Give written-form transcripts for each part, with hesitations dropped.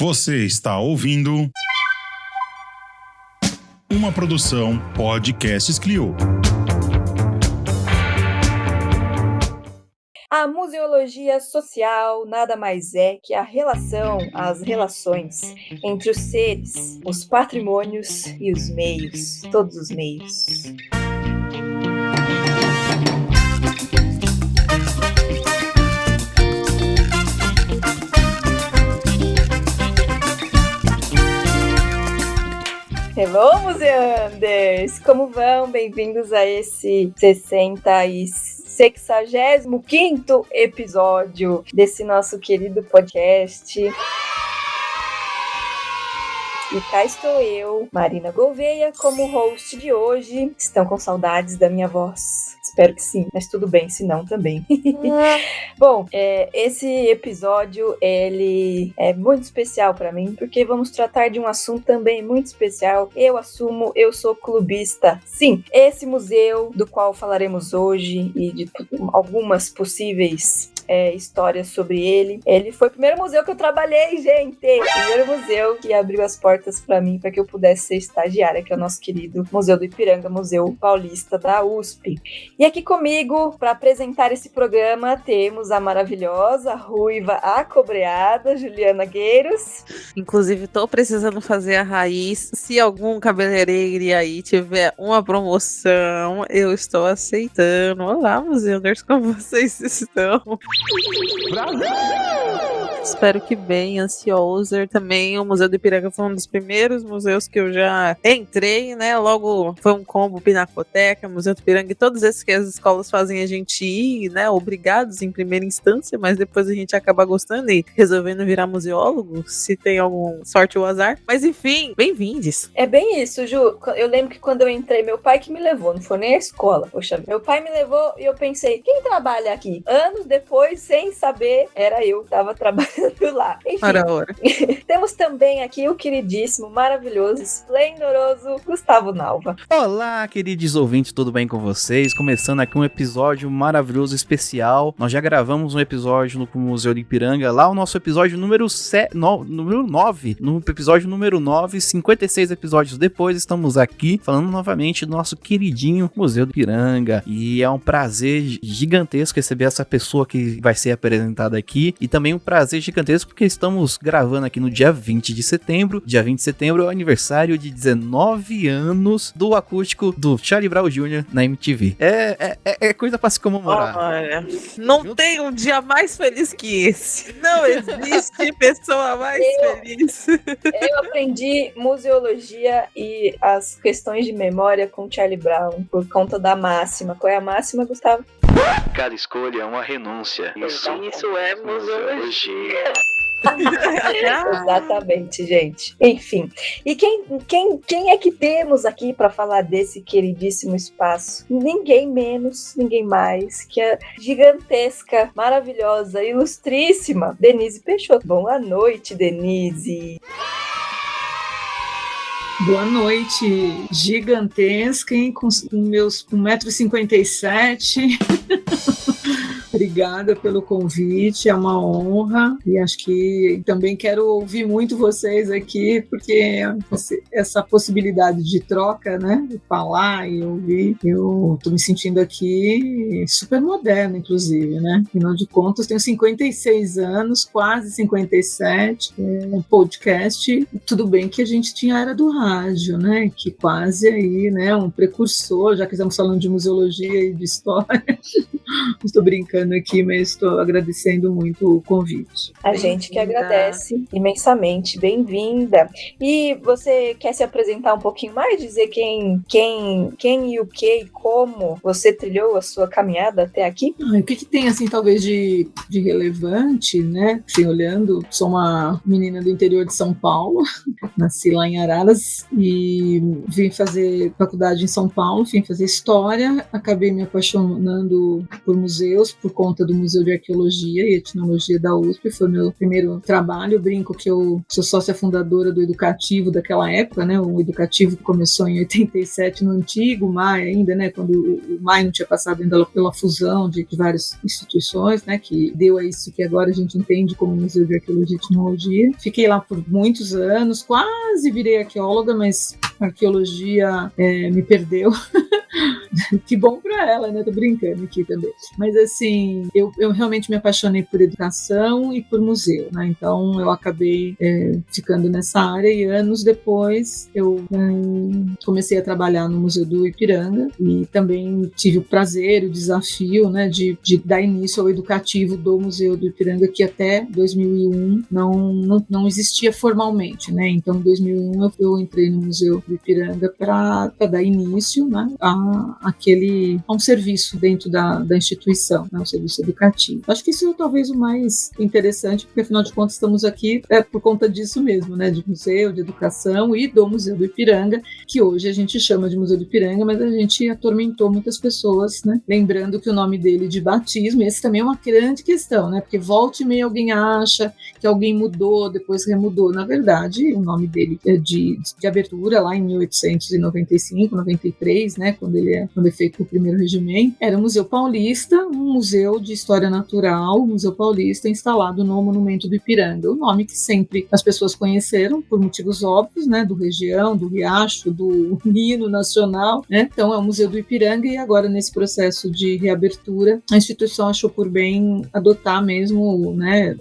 Você está ouvindo uma produção Podcasts Clio. A museologia social nada mais é que a relação, as relações entre os seres, os patrimônios e os meios, todos os meios. Hello, museanders! Como vão? Bem-vindos a esse 65º episódio desse nosso querido podcast. E cá estou eu, Marina Gouveia, como host de hoje. Estão com saudades da minha voz? Espero que sim, mas tudo bem, se não também. Bom, esse episódio, ele é muito especial para mim, porque vamos tratar de um assunto também muito especial. Eu assumo, eu sou clubista. Sim, esse museu do qual falaremos hoje e de algumas possíveis histórias sobre ele. Ele foi o primeiro museu que eu trabalhei, gente! O primeiro museu que abriu as portas para mim, para que eu pudesse ser estagiária, que é o nosso querido Museu do Ipiranga, Museu Paulista da USP. E aqui comigo, para apresentar esse programa, temos a maravilhosa, ruiva, acobreada, Juliana Gueiros. Inclusive, tô precisando fazer a raiz. Se algum cabeleireiro aí tiver uma promoção, eu estou aceitando. Olá, museanders, como vocês estão? Brasil! Espero que bem, ansioso. Também o Museu do Ipiranga foi um dos primeiros museus que eu já entrei, né? Logo foi um combo Pinacoteca, Museu do Ipiranga e todos esses que as escolas fazem a gente ir, né? Obrigados em primeira instância, mas depois a gente acaba gostando e resolvendo virar museólogo, se tem alguma sorte ou azar. Mas enfim, bem-vindos. É bem isso, Ju. Eu lembro que quando eu entrei, meu pai que me levou, não foi nem a escola. Poxa, meu pai me levou e eu pensei, quem trabalha aqui? Anos depois, sem saber, era eu que estava trabalhando lá. Enfim, ora. Temos também aqui o queridíssimo, maravilhoso, esplendoroso Gustavo Nalva. Olá, queridos ouvintes, tudo bem com vocês? Começando aqui um episódio maravilhoso, especial. Nós já gravamos um episódio no Museu do Ipiranga, lá o nosso episódio número 9. No episódio número 9, 56 episódios depois, estamos aqui falando novamente do nosso queridinho Museu do Ipiranga. E é um prazer gigantesco receber essa pessoa que vai ser apresentada aqui. E também um prazer gigantesco porque estamos gravando aqui no dia 20 de setembro. Dia 20 de setembro é o aniversário de 19 anos do acústico do Charlie Brown Jr. na MTV. É coisa pra se comemorar. Olha, não tem um dia mais feliz que esse. Não existe pessoa mais feliz. Eu aprendi museologia e as questões de memória com Charlie Brown por conta da máxima. Qual é a máxima, Gustavo? Cada escolha é uma renúncia. Isso é museologia. Exatamente, gente. Enfim. E quem é que temos aqui para falar desse queridíssimo espaço? Ninguém menos, ninguém mais que a gigantesca, maravilhosa, ilustríssima Denise Peixoto. Boa noite, Denise. Boa noite, gigantesca, hein? Com meus 1,57 m. Obrigada pelo convite, é uma honra e acho que também quero ouvir muito vocês aqui, porque essa possibilidade de troca, né, de falar e ouvir, eu tô me sentindo aqui super moderna, inclusive, né, afinal de contas tenho 56 anos, quase 57, podcast, tudo bem que a gente tinha a era do rádio, né, que quase aí, né, um precursor, já que estamos falando de museologia e de história. Estou brincando aqui, mas estou agradecendo muito o convite. A gente que agradece imensamente. Bem-vinda. E você quer se apresentar um pouquinho mais? Dizer quem e o que e como você trilhou a sua caminhada até aqui? O que tem, assim, talvez de relevante, né? Assim, olhando, sou uma menina do interior de São Paulo, nasci lá em Araras e vim fazer faculdade em São Paulo, vim fazer história, acabei me apaixonando por museus por conta conta do Museu de Arqueologia e Etnologia da USP, foi meu primeiro trabalho. Eu brinco que eu sou sócia fundadora do Educativo daquela época, né? O Educativo começou em 87 no antigo MAI ainda, né? Quando o MAI não tinha passado ainda pela fusão de várias instituições, né? Que deu a isso que agora a gente entende como Museu de Arqueologia e Etnologia. Fiquei lá por muitos anos, quase virei arqueóloga, mas a arqueologia me perdeu. Que bom pra ela, né? Tô brincando aqui também. Mas assim, eu realmente me apaixonei por educação e por museu, né? Então eu acabei ficando nessa área e anos depois eu comecei a trabalhar no Museu do Ipiranga e também tive o prazer, o desafio, né, de dar início ao educativo do Museu do Ipiranga, que até 2001 não existia formalmente, né? Então em 2001 eu entrei no Museu do Ipiranga para dar início, né, a um serviço dentro da instituição, né, um serviço educativo. Acho que isso é talvez o mais interessante, porque afinal de contas estamos aqui por conta disso mesmo, né, de museu, de educação e do Museu do Ipiranga, que hoje a gente chama de Museu do Ipiranga, mas a gente atormentou muitas pessoas, né, lembrando que o nome dele de batismo, esse também é uma grande questão, né, porque volta e meia alguém acha que alguém mudou, depois remudou. Na verdade, o nome dele é de abertura lá em 1895, 93, né, quando foi feito o primeiro regimento, era o Museu Paulista, um museu de história natural, o Museu Paulista instalado no Monumento do Ipiranga. O nome que sempre as pessoas conheceram, por motivos óbvios, né, do região, do riacho, do hino nacional, né? Então é o Museu do Ipiranga e agora nesse processo de reabertura, a instituição achou por bem adotar mesmo, né,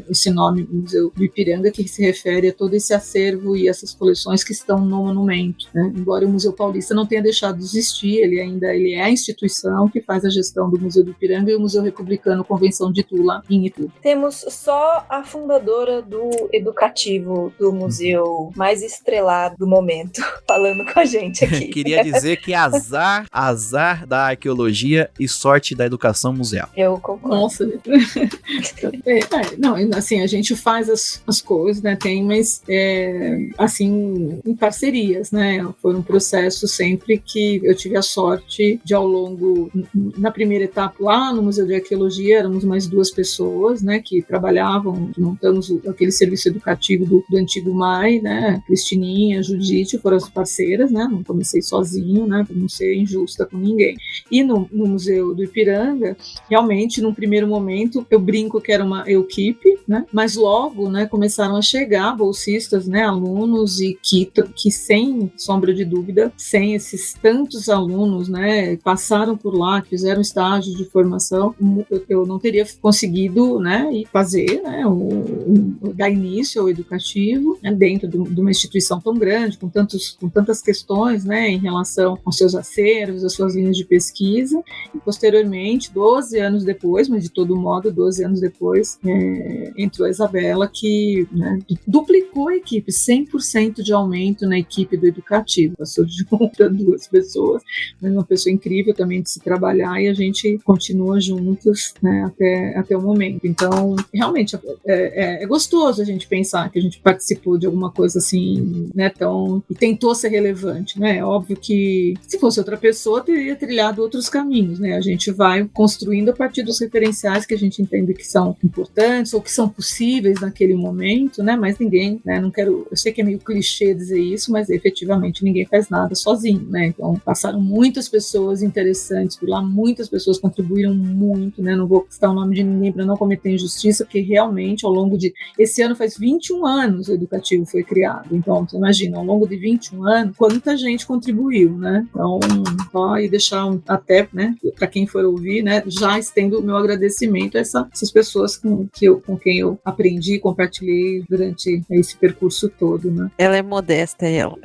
esse nome Museu do Ipiranga, que se refere a todo esse acervo e essas coleções que estão no monumento, né? Embora o Museu Paulista não tenha deixado de existir, ele é a instituição que faz a gestão do Museu do Ipiranga e o Museu Republicano Convenção de Itu, lá em Itu. Temos só a fundadora do educativo do museu mais estrelado do momento falando com a gente aqui. Queria dizer que azar da arqueologia e sorte da educação museal. Eu concordo. Nossa. Não, assim, a gente faz as coisas, né, mas assim, em parcerias, né, foi um processo sempre que eu tive a sorte de, ao longo, na primeira etapa lá no Museu de Arqueologia, éramos mais 2 pessoas, né, que trabalhavam, montamos aquele serviço educativo do antigo MAI, né, Cristininha, Judite, foram as parceiras, né, não comecei sozinho, né, para não ser injusta com ninguém. E no Museu do Ipiranga, realmente, num primeiro momento, eu brinco que era uma equipe, né, mas logo, né, começaram a chegar bolsistas, né, alunos, e que sem sombra de dúvida, sem esses tantos alunos, né, passaram por lá, fizeram estágio de formação, eu não teria conseguido, né, fazer, né, dar início ao educativo, né, dentro de uma instituição tão grande, com tantas questões, né, em relação aos seus acervos, às suas linhas de pesquisa. E posteriormente, 12 anos depois, mas de todo modo, 12 anos depois, entrou a Isabela, que, né, duplicou a equipe, 100% de aumento na equipe do educativo. Passou de 2 pessoas, mas uma pessoa incrível também de se trabalhar, e a gente continua juntos, né, até o momento. Então, realmente, é gostoso a gente pensar que a gente participou de alguma coisa assim, né, e tentou ser relevante, né? É óbvio que se fosse outra pessoa, teria trilhado outros caminhos, né? A gente vai construindo a partir dos referenciais que a gente entende que são importantes ou que são possíveis naquele momento, né? Mas ninguém, né, eu sei que é meio clichê dizer isso, mas efetivamente ninguém faz nada sozinho, né? Então, passaram muitas pessoas interessantes por lá, muitas pessoas contribuíram muito, né? Não vou citar o nome de ninguém para não cometer injustiça, porque realmente ao longo esse ano faz 21 anos o educativo foi criado. Então, você imagina, ao longo de 21 anos, quanta gente contribuiu, né? Então, e deixar até, né, para quem for ouvir, né, já estendo o meu agradecimento a essas pessoas com quem eu aprendi e compartilhei durante esse percurso todo, né? Ela é modesta, ela.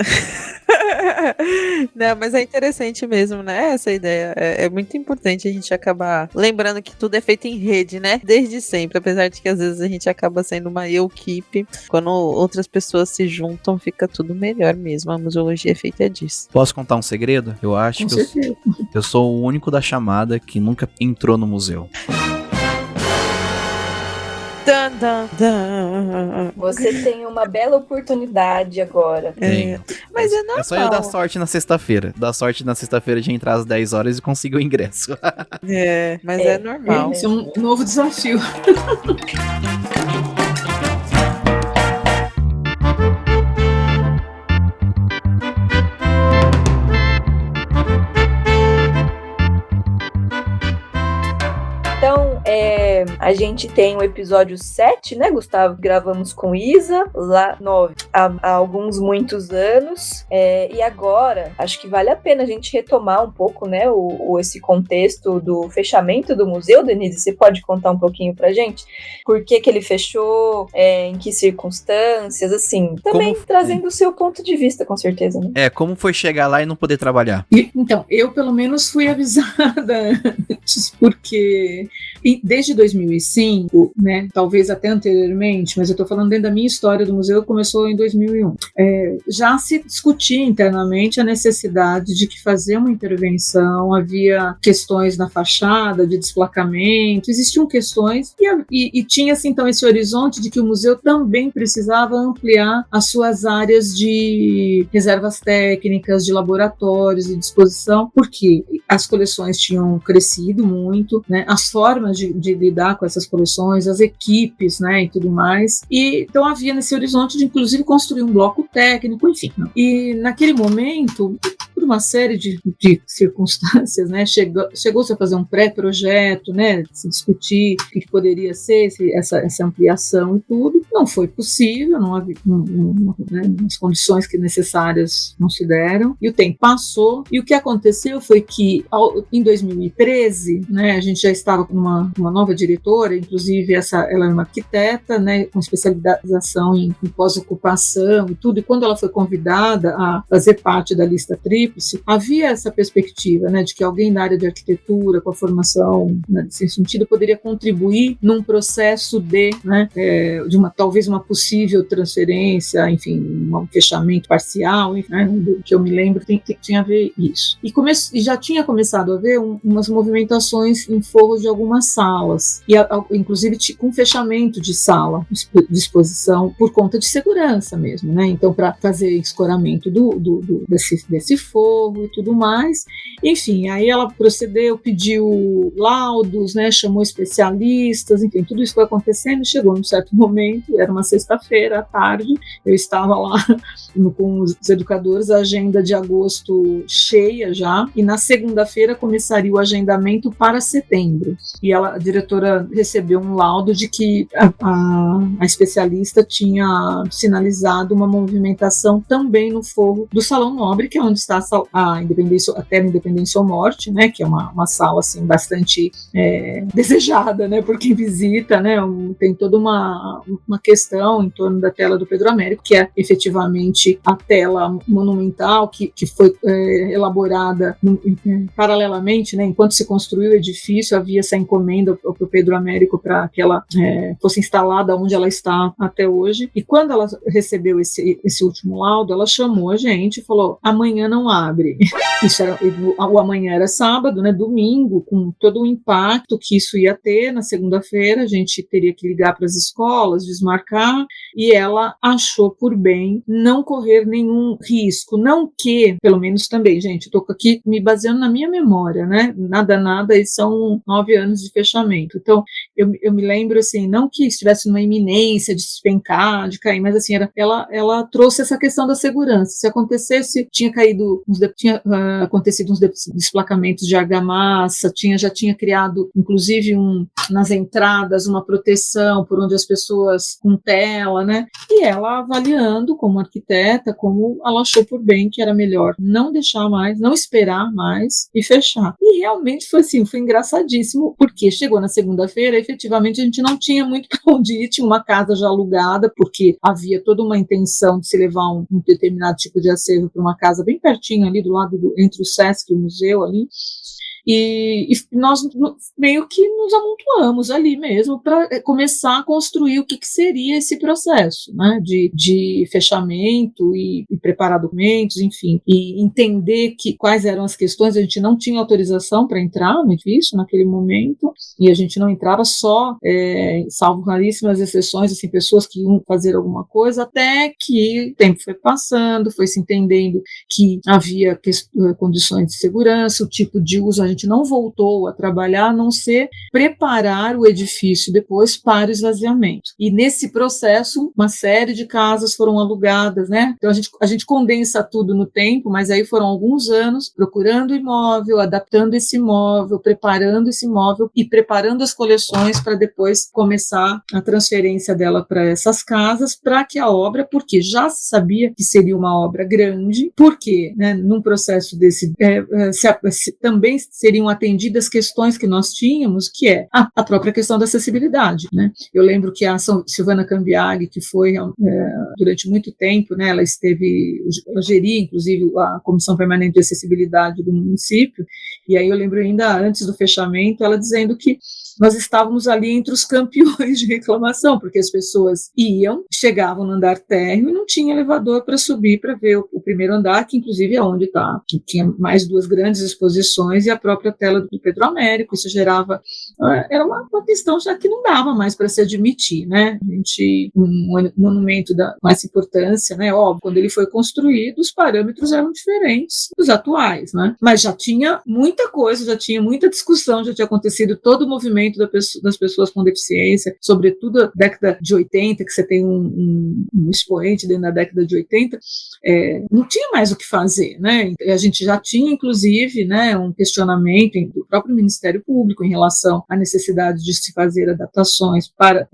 Não, mas é interessante mesmo, né? Essa ideia. É muito importante a gente acabar lembrando que tudo é feito em rede, né? Desde sempre. Apesar de que às vezes a gente acaba sendo uma equipe. Quando outras pessoas se juntam, fica tudo melhor mesmo. A museologia é feita disso. Posso contar um segredo? Eu acho que eu sou o único da chamada que nunca entrou no museu. Dan, dan, dan. Você tem uma bela oportunidade agora. Tenho. Mas é normal. É só eu dar sorte na sexta-feira. Dar sorte na sexta-feira de entrar às 10 horas e conseguir o ingresso. Mas É. é normal. Esse é um novo desafio. Então, a gente tem o episódio 7, né, Gustavo? Gravamos com Isa, lá 9, há alguns muitos anos. E agora, acho que vale a pena a gente retomar um pouco, né, esse contexto do fechamento do museu. Denise, você pode contar um pouquinho pra gente? Por que ele fechou? Em que circunstâncias? Assim, também trazendo o seu ponto de vista, com certeza, né? Como foi chegar lá e não poder trabalhar? Então, eu pelo menos fui avisada antes, porque desde 2005, né, talvez até anteriormente, mas eu estou falando dentro da minha história do museu, começou em 2001, já se discutia internamente a necessidade de que fazer uma intervenção, havia questões na fachada de desplacamento, existiam questões, e tinha-se então esse horizonte de que o museu também precisava ampliar as suas áreas de reservas técnicas, de laboratórios e de exposição, porque as coleções tinham crescido muito, né, as formas de lidar com essas coleções, as equipes, né, e tudo mais. E então havia nesse horizonte de, inclusive, construir um bloco técnico, enfim. E naquele momento, por uma série de circunstâncias, né, chegou-se a fazer um pré-projeto, né, se discutir o que poderia ser essa ampliação e tudo. Não foi possível, não havia, né, as condições necessárias não se deram, e o tempo passou, e o que aconteceu foi que em 2013, né, a gente já estava com uma nova diretora, inclusive ela é uma arquiteta, né, com especialização em pós-ocupação e tudo, e quando ela foi convidada a fazer parte da lista tríplice, havia essa perspectiva, né, de que alguém da área de arquitetura, com a formação, né, nesse sentido, poderia contribuir num processo de talvez uma possível transferência, enfim, um fechamento parcial, enfim, né, do que eu me lembro, tinha a ver isso. E já tinha começado a haver umas movimentações em forros de algumas salas, e inclusive com fechamento de sala, de exposição, por conta de segurança mesmo, né? Então, para fazer escoramento desse forro e tudo mais. Enfim, aí ela procedeu, pediu laudos, né? Chamou especialistas, enfim, tudo isso foi acontecendo. Chegou num certo momento, era uma sexta-feira à tarde, eu estava lá com os educadores, a agenda de agosto cheia já, e na segunda-feira começaria o agendamento para setembro. E a diretora recebeu um laudo de que a especialista tinha sinalizado uma movimentação também no forro do Salão Nobre, que é onde está a Terra Independência ou Morte, né, que é uma sala assim, bastante desejada, né, por quem visita, né, tem toda uma questão em torno da tela do Pedro Américo, que é efetivamente a tela monumental que foi elaborada paralelamente, né, enquanto se construiu o edifício, havia essa encomenda para o Pedro Américo para que ela fosse instalada onde ela está até hoje. E quando ela recebeu esse último laudo, ela chamou a gente e falou: amanhã não abre. O amanhã era sábado, né, domingo, com todo o impacto que isso ia ter. Na segunda-feira a gente teria que ligar para as escolas, desmarcar, e ela achou por bem não correr nenhum risco, não que, pelo menos também, gente, estou aqui me baseando na minha memória, né, nada, e são 9 anos de fechamento, então eu me lembro assim, não que estivesse numa iminência de despencar, de cair, mas assim, ela trouxe essa questão da segurança. Se acontecesse, tinha acontecido uns desplacamentos de argamassa, já tinha criado, inclusive, nas entradas, uma proteção por onde as pessoas com tela, né? E ela avaliando como arquiteta, como ela achou por bem que era melhor não deixar mais, não esperar mais e fechar. E realmente foi assim, foi engraçadíssimo, porque chegou na segunda-feira, efetivamente a gente não tinha muito para onde ir, tinha uma casa já alugada, porque havia toda uma intenção de se levar um determinado tipo de acervo para uma casa bem pertinho ali do lado entre o Sesc e o museu ali. e nós meio que nos amontoamos ali mesmo para começar a construir o que seria esse processo, né, de fechamento e preparar documentos, enfim, e entender quais eram as questões. A gente não tinha autorização para entrar no edifício naquele momento, e a gente não entrava só, salvo raríssimas exceções, assim, pessoas que iam fazer alguma coisa, até que o tempo foi passando, foi se entendendo que havia condições de segurança, o tipo de uso. A gente não voltou a trabalhar, a não ser preparar o edifício depois para o esvaziamento. E nesse processo, uma série de casas foram alugadas, né? Então a gente condensa tudo no tempo, mas aí foram alguns anos procurando imóvel, adaptando esse imóvel, preparando esse imóvel e preparando as coleções para depois começar a transferência dela para essas casas, para que a obra, porque já se sabia que seria uma obra grande, porque, né, num processo desse, também seriam atendidas questões que nós tínhamos, que é a própria questão da acessibilidade, né? Eu lembro que a Silvana Cambiaghi, que foi durante muito tempo, né, ela geria, inclusive, a Comissão Permanente de Acessibilidade do município, e aí eu lembro ainda antes do fechamento, ela dizendo que nós estávamos ali entre os campeões de reclamação, porque as pessoas chegavam no andar térreo e não tinha elevador para subir para ver o primeiro andar, que inclusive é onde está, tinha mais 2 grandes exposições e a própria tela do Pedro Américo. Isso gerava, era uma questão já que não dava mais para se admitir, né? Um monumento da mais importância, né? Óbvio, quando ele foi construído, os parâmetros eram diferentes dos atuais, né? Mas já tinha muita coisa, já tinha muita discussão, já tinha acontecido todo o movimento das pessoas com deficiência, sobretudo a década de 80, que você tem um expoente dentro da década de 80, não tinha mais o que fazer, né? A gente já tinha, inclusive, né, um questionamento do próprio Ministério Público em relação à necessidade de se fazer adaptações para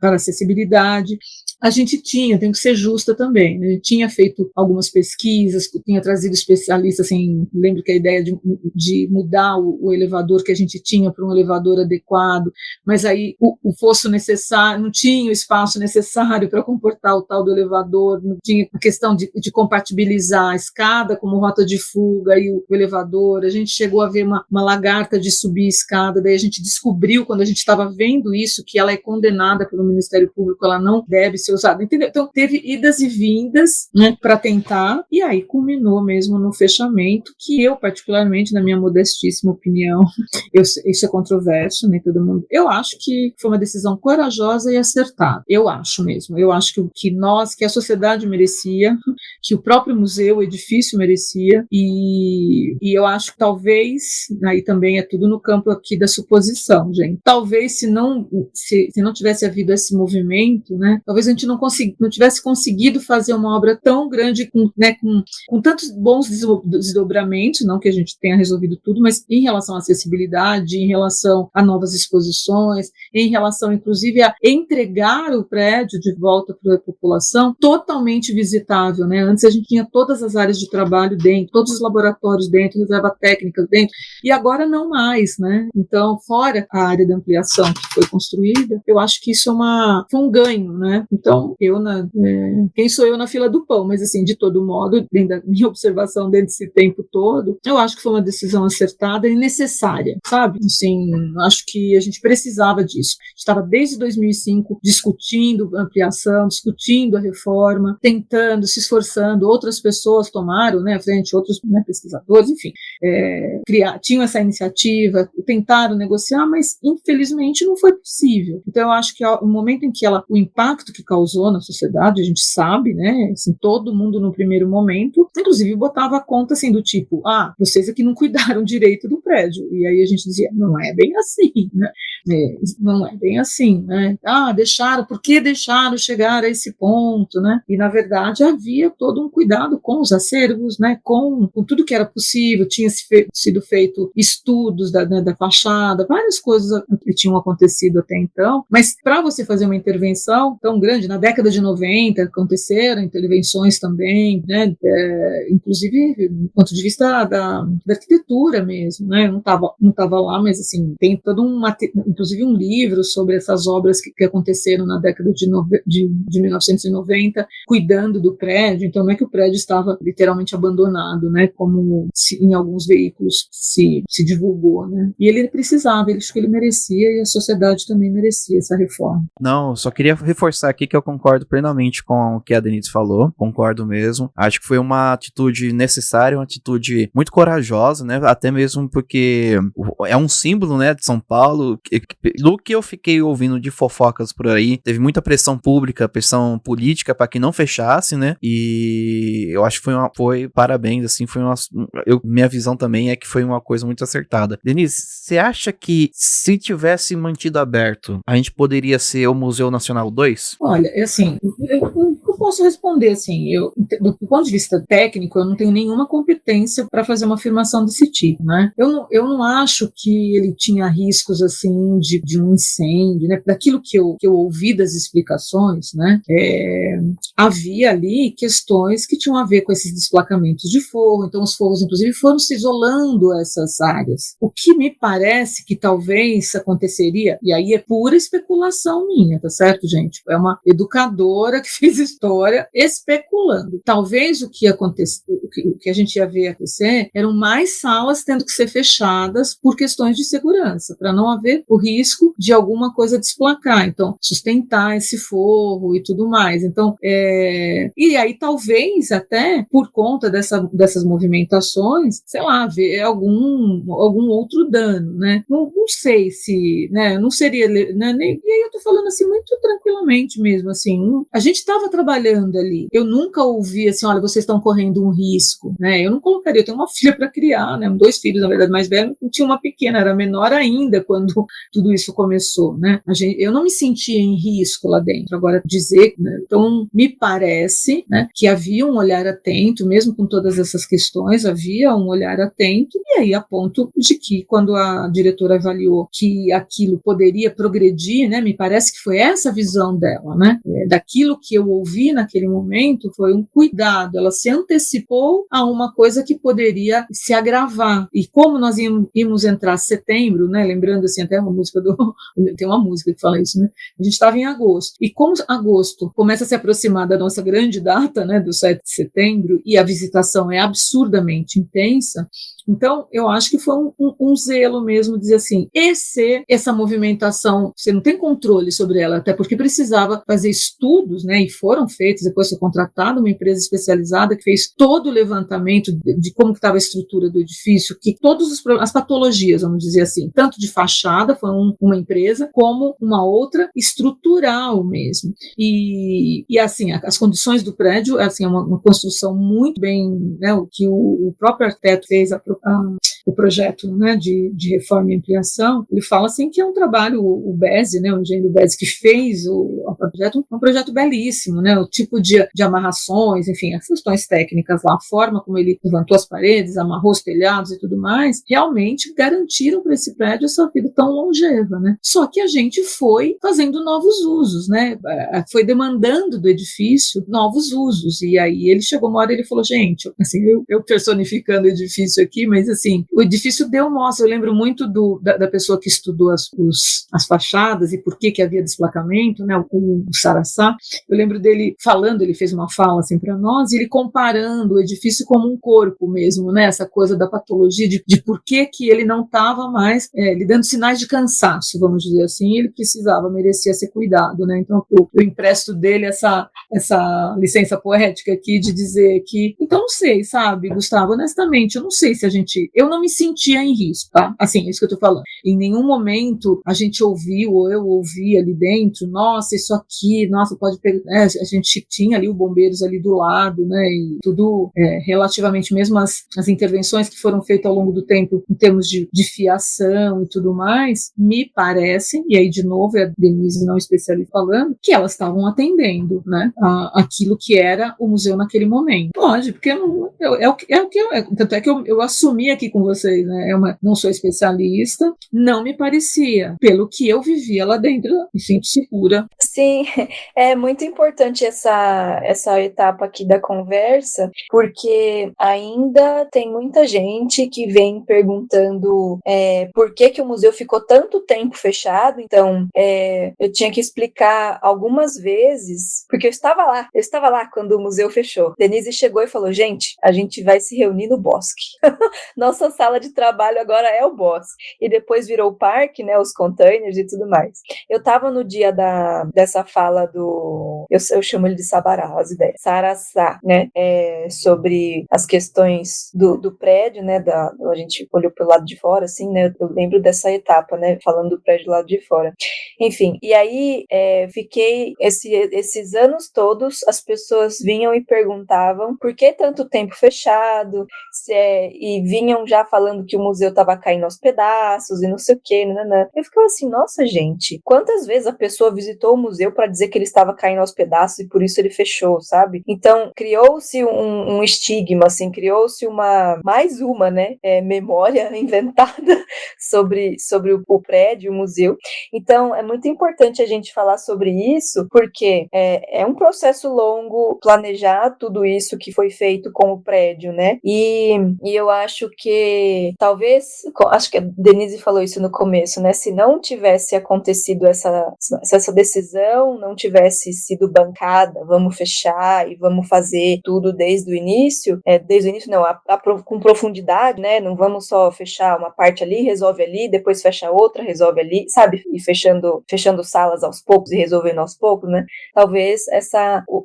acessibilidade. A gente tem que ser justa também, né? A gente tinha feito algumas pesquisas, tinha trazido especialistas, assim, lembro que a ideia de mudar o elevador que a gente tinha para um elevador adequado, mas aí o fosso necessário, não tinha o espaço necessário para comportar o tal do elevador, não tinha a questão de compatibilizar a escada como rota de fuga e o elevador. A gente chegou a ver uma lagarta de subir a escada, daí a gente descobriu, quando a gente estava vendo isso, que ela é condenada pelo Ministério Público, ela não deve ser usada, entendeu? Então teve idas e vindas, né, para tentar, e aí culminou mesmo no fechamento, que eu, particularmente, na minha modestíssima opinião, isso é controverso, nem todo mundo, eu acho que foi uma decisão corajosa e acertada, eu acho mesmo, eu acho que a sociedade merecia, que o próprio museu, o edifício merecia, e eu acho que talvez, aí também é tudo no campo aqui da suposição, gente, talvez se não tivesse havido esse movimento, né, talvez a gente não tivesse conseguido fazer uma obra tão grande, com tantos bons desdobramentos, não que a gente tenha resolvido tudo, mas em relação à acessibilidade, em relação a novas exposições, em relação, inclusive, a entregar o prédio de volta para a população totalmente visitável, né? Antes a gente tinha todas as áreas de trabalho dentro, todos os laboratórios dentro, reserva técnica dentro, e agora não mais, né? Então, fora a área de ampliação que foi construída, eu acho que isso foi um ganho, né? Então, quem sou eu na fila do pão? Mas, assim, de todo modo, dentro da minha observação dentro desse tempo todo, eu acho que foi uma decisão acertada e necessária, sabe? Assim, acho que a gente precisava disso. A gente estava desde 2005 discutindo a ampliação, discutindo a reforma, tentando, se esforçando. Outras pessoas tomaram, né, à frente, outros, né, pesquisadores, enfim, tinham essa iniciativa, tentaram negociar, mas infelizmente não foi possível. Então eu acho que o momento em que o impacto que causou na sociedade, a gente sabe, né, assim, todo mundo no primeiro momento, inclusive botava a conta assim do tipo, vocês aqui não cuidaram direito do prédio, e aí a gente dizia, não é bem assim, né, não é bem assim, né, por que deixaram chegar a esse ponto, né, e na verdade havia todo um cuidado com os acervos, né, com tudo que era possível, tinha sido feito estudos da fachada, várias coisas que tinham acontecido até então, mas para você fazer uma intervenção tão grande, grande. Na década de 90 aconteceram intervenções também, né, inclusive do ponto de vista da arquitetura mesmo, né, eu não tava lá, mas assim, tem todo inclusive um livro sobre essas obras que aconteceram na década de 1990, cuidando do prédio. Então não é que o prédio estava literalmente abandonado, né, como em alguns veículos se divulgou, né, e ele precisava, acho que ele merecia, e a sociedade também merecia essa reforma. Não, só queria reforçar aqui que eu concordo plenamente com o que a Denise falou, concordo mesmo. Acho que foi uma atitude necessária, uma atitude muito corajosa, né? Até mesmo porque é um símbolo, né, de São Paulo. Do que eu fiquei ouvindo de fofocas por aí, teve muita pressão pública, pressão política para que não fechasse, né? E eu acho que foi parabéns, assim, minha visão também é que foi uma coisa muito acertada. Denise, você acha que se tivesse mantido aberto, a gente poderia ser o Museu Nacional 2? Olha, assim, eu posso responder assim, do ponto de vista técnico, eu não tenho nenhuma competência para fazer uma afirmação desse tipo, né? Eu não acho que ele tinha riscos assim de um incêndio, né? Daquilo que eu ouvi das explicações, né? Havia ali questões que tinham a ver com esses desplacamentos de forro, então os forros, inclusive, foram se isolando essas áreas. O que me parece que talvez aconteceria, e aí é pura especulação minha, tá certo, gente? É uma educadora que fez história especulando. Talvez o que a gente ia ver acontecer eram mais salas tendo que ser fechadas por questões de segurança, para não haver o risco de alguma coisa desplacar. Então, sustentar esse forro e tudo mais. Então, e aí talvez até por conta dessas movimentações, sei lá, ver algum outro dano, né? Não sei se, né? Não seria, né? E aí eu tô falando assim muito tranquilamente mesmo, assim. A gente estava trabalhando ali. Eu nunca ouvi assim, olha, vocês estão correndo um risco, né? Eu não colocaria. Eu tenho uma filha para criar, né? 2 filhos, na verdade, mais velho. Tinha uma pequena, era menor ainda quando tudo isso começou, né? Eu não me sentia em risco lá dentro. Agora dizer, né? Então me parece, né, que havia um olhar atento, mesmo com todas essas questões, havia um olhar atento, e aí a ponto de que quando a diretora avaliou que aquilo poderia progredir, né, me parece que foi essa a visão dela, né, daquilo que eu ouvi naquele momento foi um cuidado, ela se antecipou a uma coisa que poderia se agravar, e como nós íamos entrar setembro, né, lembrando assim, até uma música tem uma música que fala isso, né, a gente estava em agosto, e como agosto começa a se aproximar da nossa grande data, né, do 7 de setembro, e a visitação é absurdamente intensa, então eu acho que foi um zelo mesmo, dizer assim, essa movimentação, você não tem controle sobre ela, até porque precisava fazer estudos, né, e foram feitos, depois foi contratada uma empresa especializada que fez todo o levantamento de como estava a estrutura do edifício, que todas as patologias, vamos dizer assim, tanto de fachada, foi uma empresa, como uma outra estrutural mesmo, e assim, as condições do prédio, assim, é uma construção muito bem, né, o que o próprio arquiteto fez, o projeto, né, de reforma e ampliação, ele fala assim que é um trabalho, o Bezzi, né, o engenheiro Bezzi que fez o projeto, é um projeto belíssimo, né, o tipo de amarrações, enfim, as questões técnicas lá, a forma como ele levantou as paredes, amarrou os telhados e tudo mais, realmente garantiram para esse prédio essa vida tão longeva, né, só que a gente foi fazendo novos usos, né, foi demandando do edifício novos usos, e aí ele chegou uma hora e ele falou, gente, assim, eu personificando o edifício aqui, mas assim, o edifício deu mostra, eu lembro muito da pessoa que estudou as fachadas e por que havia desplacamento, né, o Sarassá, eu lembro dele falando, ele fez uma fala assim para nós, e ele comparando o edifício como um corpo mesmo, né, essa coisa da patologia, de por que ele não estava mais lhe dando sinais de cansaço, vamos dizer assim, ele merecia ser cuidado, né, então eu empresto dele essa licença poética aqui de dizer que, então não sei, sabe, Gustavo, honestamente, eu não sei se eu não me sentia em risco, tá? Assim, é isso que eu tô falando. Em nenhum momento a gente ouviu, ou eu ouvi ali dentro, nossa, isso aqui, nossa, pode pegar, a gente tinha ali os bombeiros ali do lado, né, e tudo relativamente, mesmo as intervenções que foram feitas ao longo do tempo, em termos de fiação e tudo mais, me parece, e aí de novo é a Denise não especialista falando, que elas estavam atendendo, né, aquilo que era o museu naquele momento. Lógico, porque tanto é que eu assumi aqui com vocês, né? Não sou especialista, não me parecia, pelo que eu vivia lá dentro, me sinto segura. Sim, é muito importante essa etapa aqui da conversa, porque ainda tem muita gente que vem perguntando por que o museu ficou tanto tempo fechado. Então, eu tinha que explicar algumas vezes, porque eu estava lá quando o museu fechou. Denise chegou e falou, gente, a gente vai se reunir no bosque. Nossa sala de trabalho agora é o bosque. E depois virou o parque, né, os containers e tudo mais. Eu estava no dia dessa fala do... Eu chamo ele de Sabará, as ideias. Saraçá, né? Sobre as questões do prédio, né? A gente olhou pelo lado de fora, assim, né? Eu lembro dessa etapa, né? Falando do prédio do lado de fora. Enfim, e aí fiquei... Esses anos todos, as pessoas vinham e perguntavam por que tanto tempo fechado, e vinham já falando que o museu estava caindo aos pedaços e não sei o que, né? Eu ficava assim, nossa, gente, quantas vezes a pessoa visitou o museu para dizer que ele estava caindo aos pedaços e por isso ele fechou, sabe? Então, criou-se um estigma, assim, criou-se mais uma, né, memória inventada sobre o prédio, o museu. Então, é muito importante a gente falar sobre isso, porque é um processo longo planejar tudo isso que foi feito com o prédio, né? E eu acho que acho que a Denise falou isso no começo, né? Se não tivesse acontecido essa decisão, não tivesse sido bancada, vamos fechar e vamos fazer tudo desde o início não, com profundidade, né? Não vamos só fechar uma parte ali, resolve ali, depois fecha outra, resolve ali, sabe? E fechando salas aos poucos e resolvendo aos poucos, né? Talvez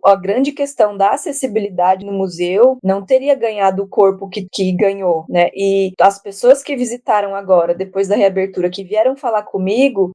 a grande questão da acessibilidade no museu não teria ganhado o corpo que ganhou, né? E as pessoas que visitaram agora, depois da reabertura, que vieram falar comigo,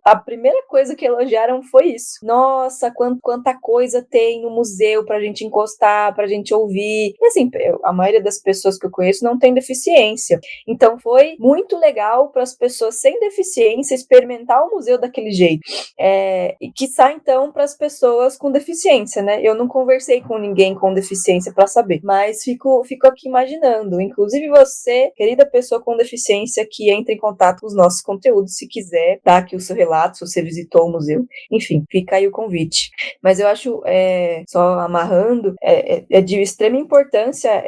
a primeira coisa que elogiaram foi isso. Nossa, quanta coisa tem no museu pra gente encostar, pra gente ouvir. E assim, a maioria das pessoas que eu conheço não tem deficiência. Então foi muito legal para as pessoas sem deficiência experimentar o museu daquele jeito. E quiçá então para as pessoas com deficiência, né? Eu não conversei com ninguém com deficiência para saber, mas fico aqui imaginando. Inclusive você, querida pessoa com deficiência, que entra em contato com os nossos conteúdos, se quiser dar aqui o seu relato, se você visitou o museu. Enfim, fica aí o convite. Mas eu acho, só amarrando, é de extrema importância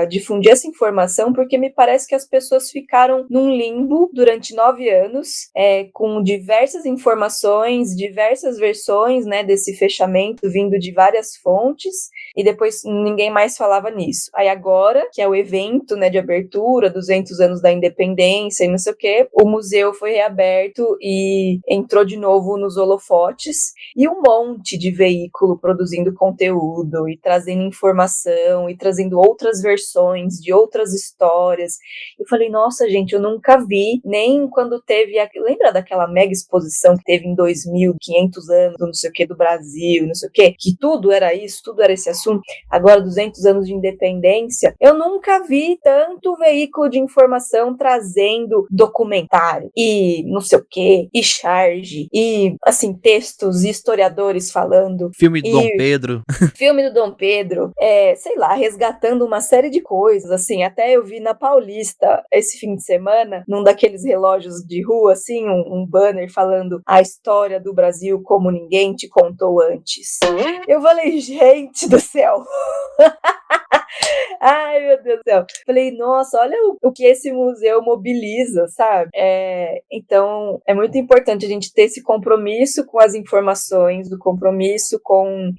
difundir essa informação, porque me parece que as pessoas ficaram num limbo durante 9 anos, com diversas informações, diversas versões, né, desse fechamento vindo de várias fontes, e depois ninguém mais falava nisso. Aí agora, que é o evento, né, de abertura, 200 anos da independência e não sei o quê, o museu foi reaberto e entrou de novo nos holofotes, e um monte de veículo produzindo conteúdo e trazendo informação e trazendo outras versões de outras histórias. Eu falei, nossa, gente, eu nunca vi, nem quando teve... Lembra daquela mega exposição que teve em 2500 anos, não sei o que, do Brasil, não sei o que, que tudo era isso, tudo era esse assunto. Agora, 200 anos de independência, eu nunca vi tanto veículo de informação trazendo documentário e não sei o que, e charge, e, assim, textos e historiadores falando. Filme do Dom Pedro. Filme do Dom Pedro, sei lá, resgatando uma série de coisas, assim, até eu vi na Paulista esse fim de semana, num daqueles relógios de rua, assim, um banner falando a história do Brasil como ninguém te contou antes. Eu falei, gente do céu! Ai, meu Deus do céu. Falei, nossa, olha o que esse museu mobiliza, sabe? Então, é muito importante a gente ter esse compromisso com as informações, do compromisso com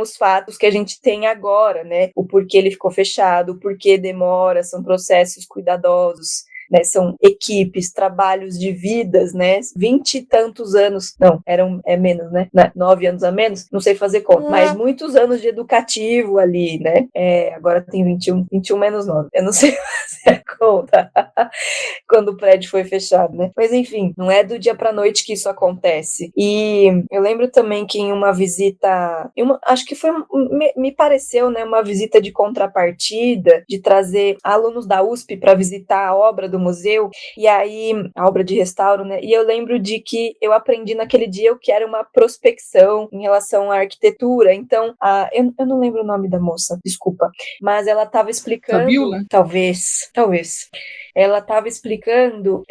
os fatos que a gente tem agora, né? O porquê ele ficou fechado, o porquê demora, são processos cuidadosos, né, são equipes, trabalhos de vidas, né, 20 e tantos anos, não, menos, né, 9 anos a menos, não sei fazer conta, mas muitos anos de educativo ali, né, agora tem 21 menos 9, eu não sei fazer a conta, quando o prédio foi fechado, né, mas enfim, não é do dia pra noite que isso acontece. E eu lembro também que em uma visita, acho que foi, me pareceu, né, uma visita de contrapartida, de trazer alunos da USP para visitar a obra do museu, e aí a obra de restauro, né? E eu lembro de que eu aprendi naquele dia o que era uma prospecção em relação à arquitetura. Então, eu não lembro o nome da moça, desculpa, mas ela estava explicando, Fabiola? talvez. Ela estava explicando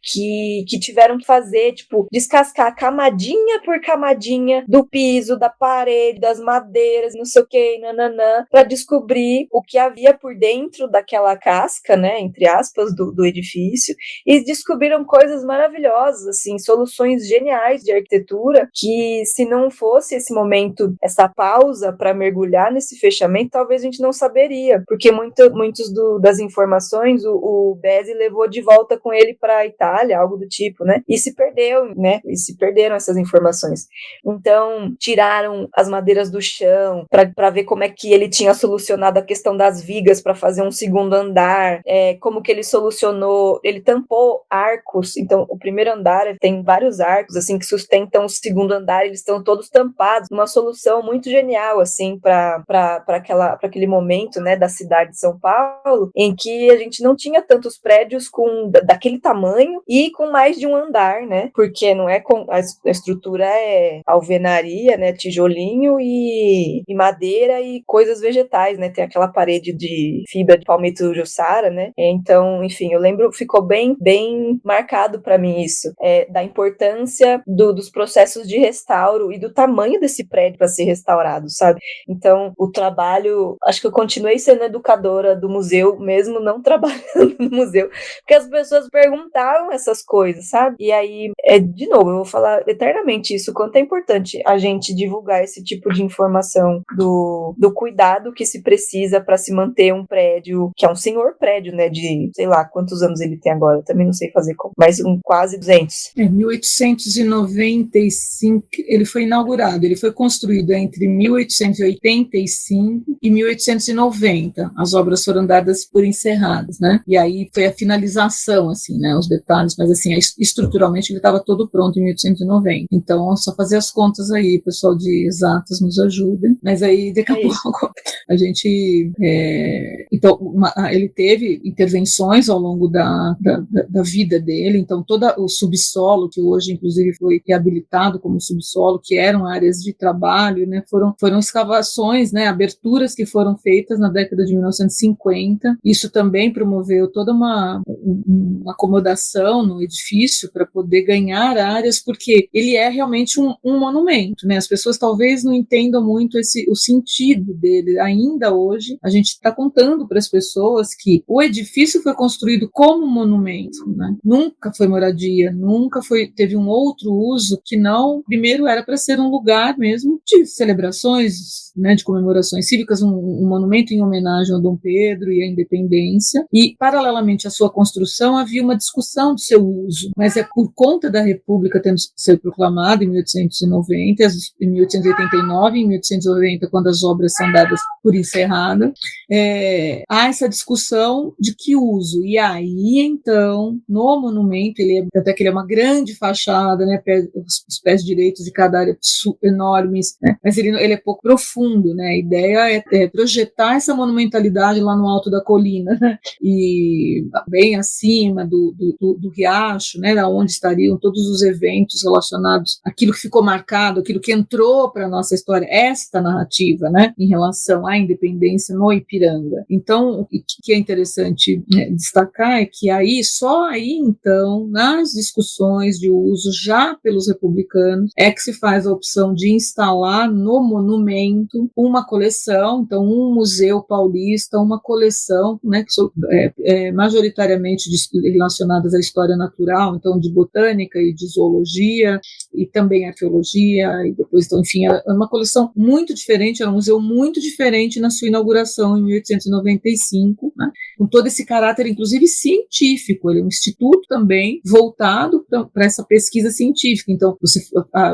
que tiveram que fazer, tipo, descascar camadinha por camadinha do piso, da parede, das madeiras, não sei o que, nananã, para descobrir o que havia por dentro daquela casca, né, entre aspas, do edifício, e descobriram coisas maravilhosas, assim, soluções geniais de arquitetura, que se não fosse esse momento, essa pausa para mergulhar nesse fechamento, talvez a gente não saberia, porque muitos das informações, o Bezzi levou de volta com ele para a Itália, algo do tipo, né? E se perdeu, né? E se perderam essas informações. Então, tiraram as madeiras do chão para ver como é que ele tinha solucionado a questão das vigas para fazer um segundo andar, como que ele solucionou, ele tampou arcos, então o primeiro andar tem vários arcos, assim, que sustentam o segundo andar, eles estão todos tampados, uma solução muito genial, assim, para aquele momento, né, da cidade de São Paulo, em que a gente não tinha tantos prédios daquele tamanho e com mais de um andar, né? Porque não é a estrutura é alvenaria, né? Tijolinho e madeira e coisas vegetais, né? Tem aquela parede de fibra de palmito jussara, né? Então, enfim, eu lembro, ficou bem marcado para mim isso, da importância dos processos de restauro e do tamanho desse prédio para ser restaurado, sabe? Então, o trabalho, acho que eu continuei sendo educadora do museu, mesmo não trabalhando no museu, porque as pessoas perguntavam essas coisas, sabe? E aí, de novo, eu vou falar eternamente isso, quanto é importante a gente divulgar esse tipo de informação do cuidado que se precisa para se manter um prédio, que é um senhor prédio, né, de, sei lá, quantos anos ele tem agora, eu também não sei fazer como, mas quase 200. 1895, ele foi inaugurado, ele foi construído entre 1885 e 1890, as obras foram dadas por encerradas, né? E aí foi a finalização, assim, né? Os detalhes, mas assim, estruturalmente ele estava todo pronto em 1890. Então, só fazer as contas aí, pessoal de exatas nos ajudem. Mas aí, daqui a pouco, a gente... Então, ele teve intervenções ao longo da vida dele, então todo o subsolo, que hoje, inclusive, foi reabilitado como subsolo, que eram áreas de trabalho, né? Foram escavações, né? Aberturas que foram feitas na década de 1950. Isso também promoveu toda uma acomodação no edifício para poder ganhar áreas, porque ele é realmente um monumento, né? As pessoas talvez não entendam muito o sentido dele. Ainda hoje, a gente está contando para as pessoas que o edifício foi construído como monumento, né? Nunca foi moradia, nunca teve um outro uso que não, primeiro era para ser um lugar mesmo de celebrações, né, de comemorações cívicas, um monumento em homenagem ao Dom Pedro e à independência, e paralelamente à sua construção havia uma discussão do seu uso, mas é por conta da República tendo sido proclamada em 1890, em 1889 e em 1890, quando as obras são dadas por encerrada, há essa discussão de que uso, e aí então, no monumento, até que ele é uma grande fachada, né, os pés direitos de cada área enormes, né, mas ele é pouco profundo, né, a ideia é projetar essa monumentalidade lá no alto da colina, né, e bem acima do riacho, né, da onde estariam todos os eventos relacionados àquilo que ficou marcado, aquilo que entrou para a nossa história, esta narrativa, né, em relação à independência no Ipiranga. Então, o que é interessante destacar é que só aí então, nas discussões de uso já pelos republicanos, é que se faz a opção de instalar no monumento uma coleção, então um museu paulista, uma coleção, né, que são majoritariamente relacionadas à história natural, então de botânica e de zoologia e também arqueologia, e depois, então, enfim, é uma coleção muito diferente, era um museu muito diferente na sua inauguração em 1895, né, com todo esse caráter, inclusive científico. Ele é um instituto também voltado para essa pesquisa científica. Então,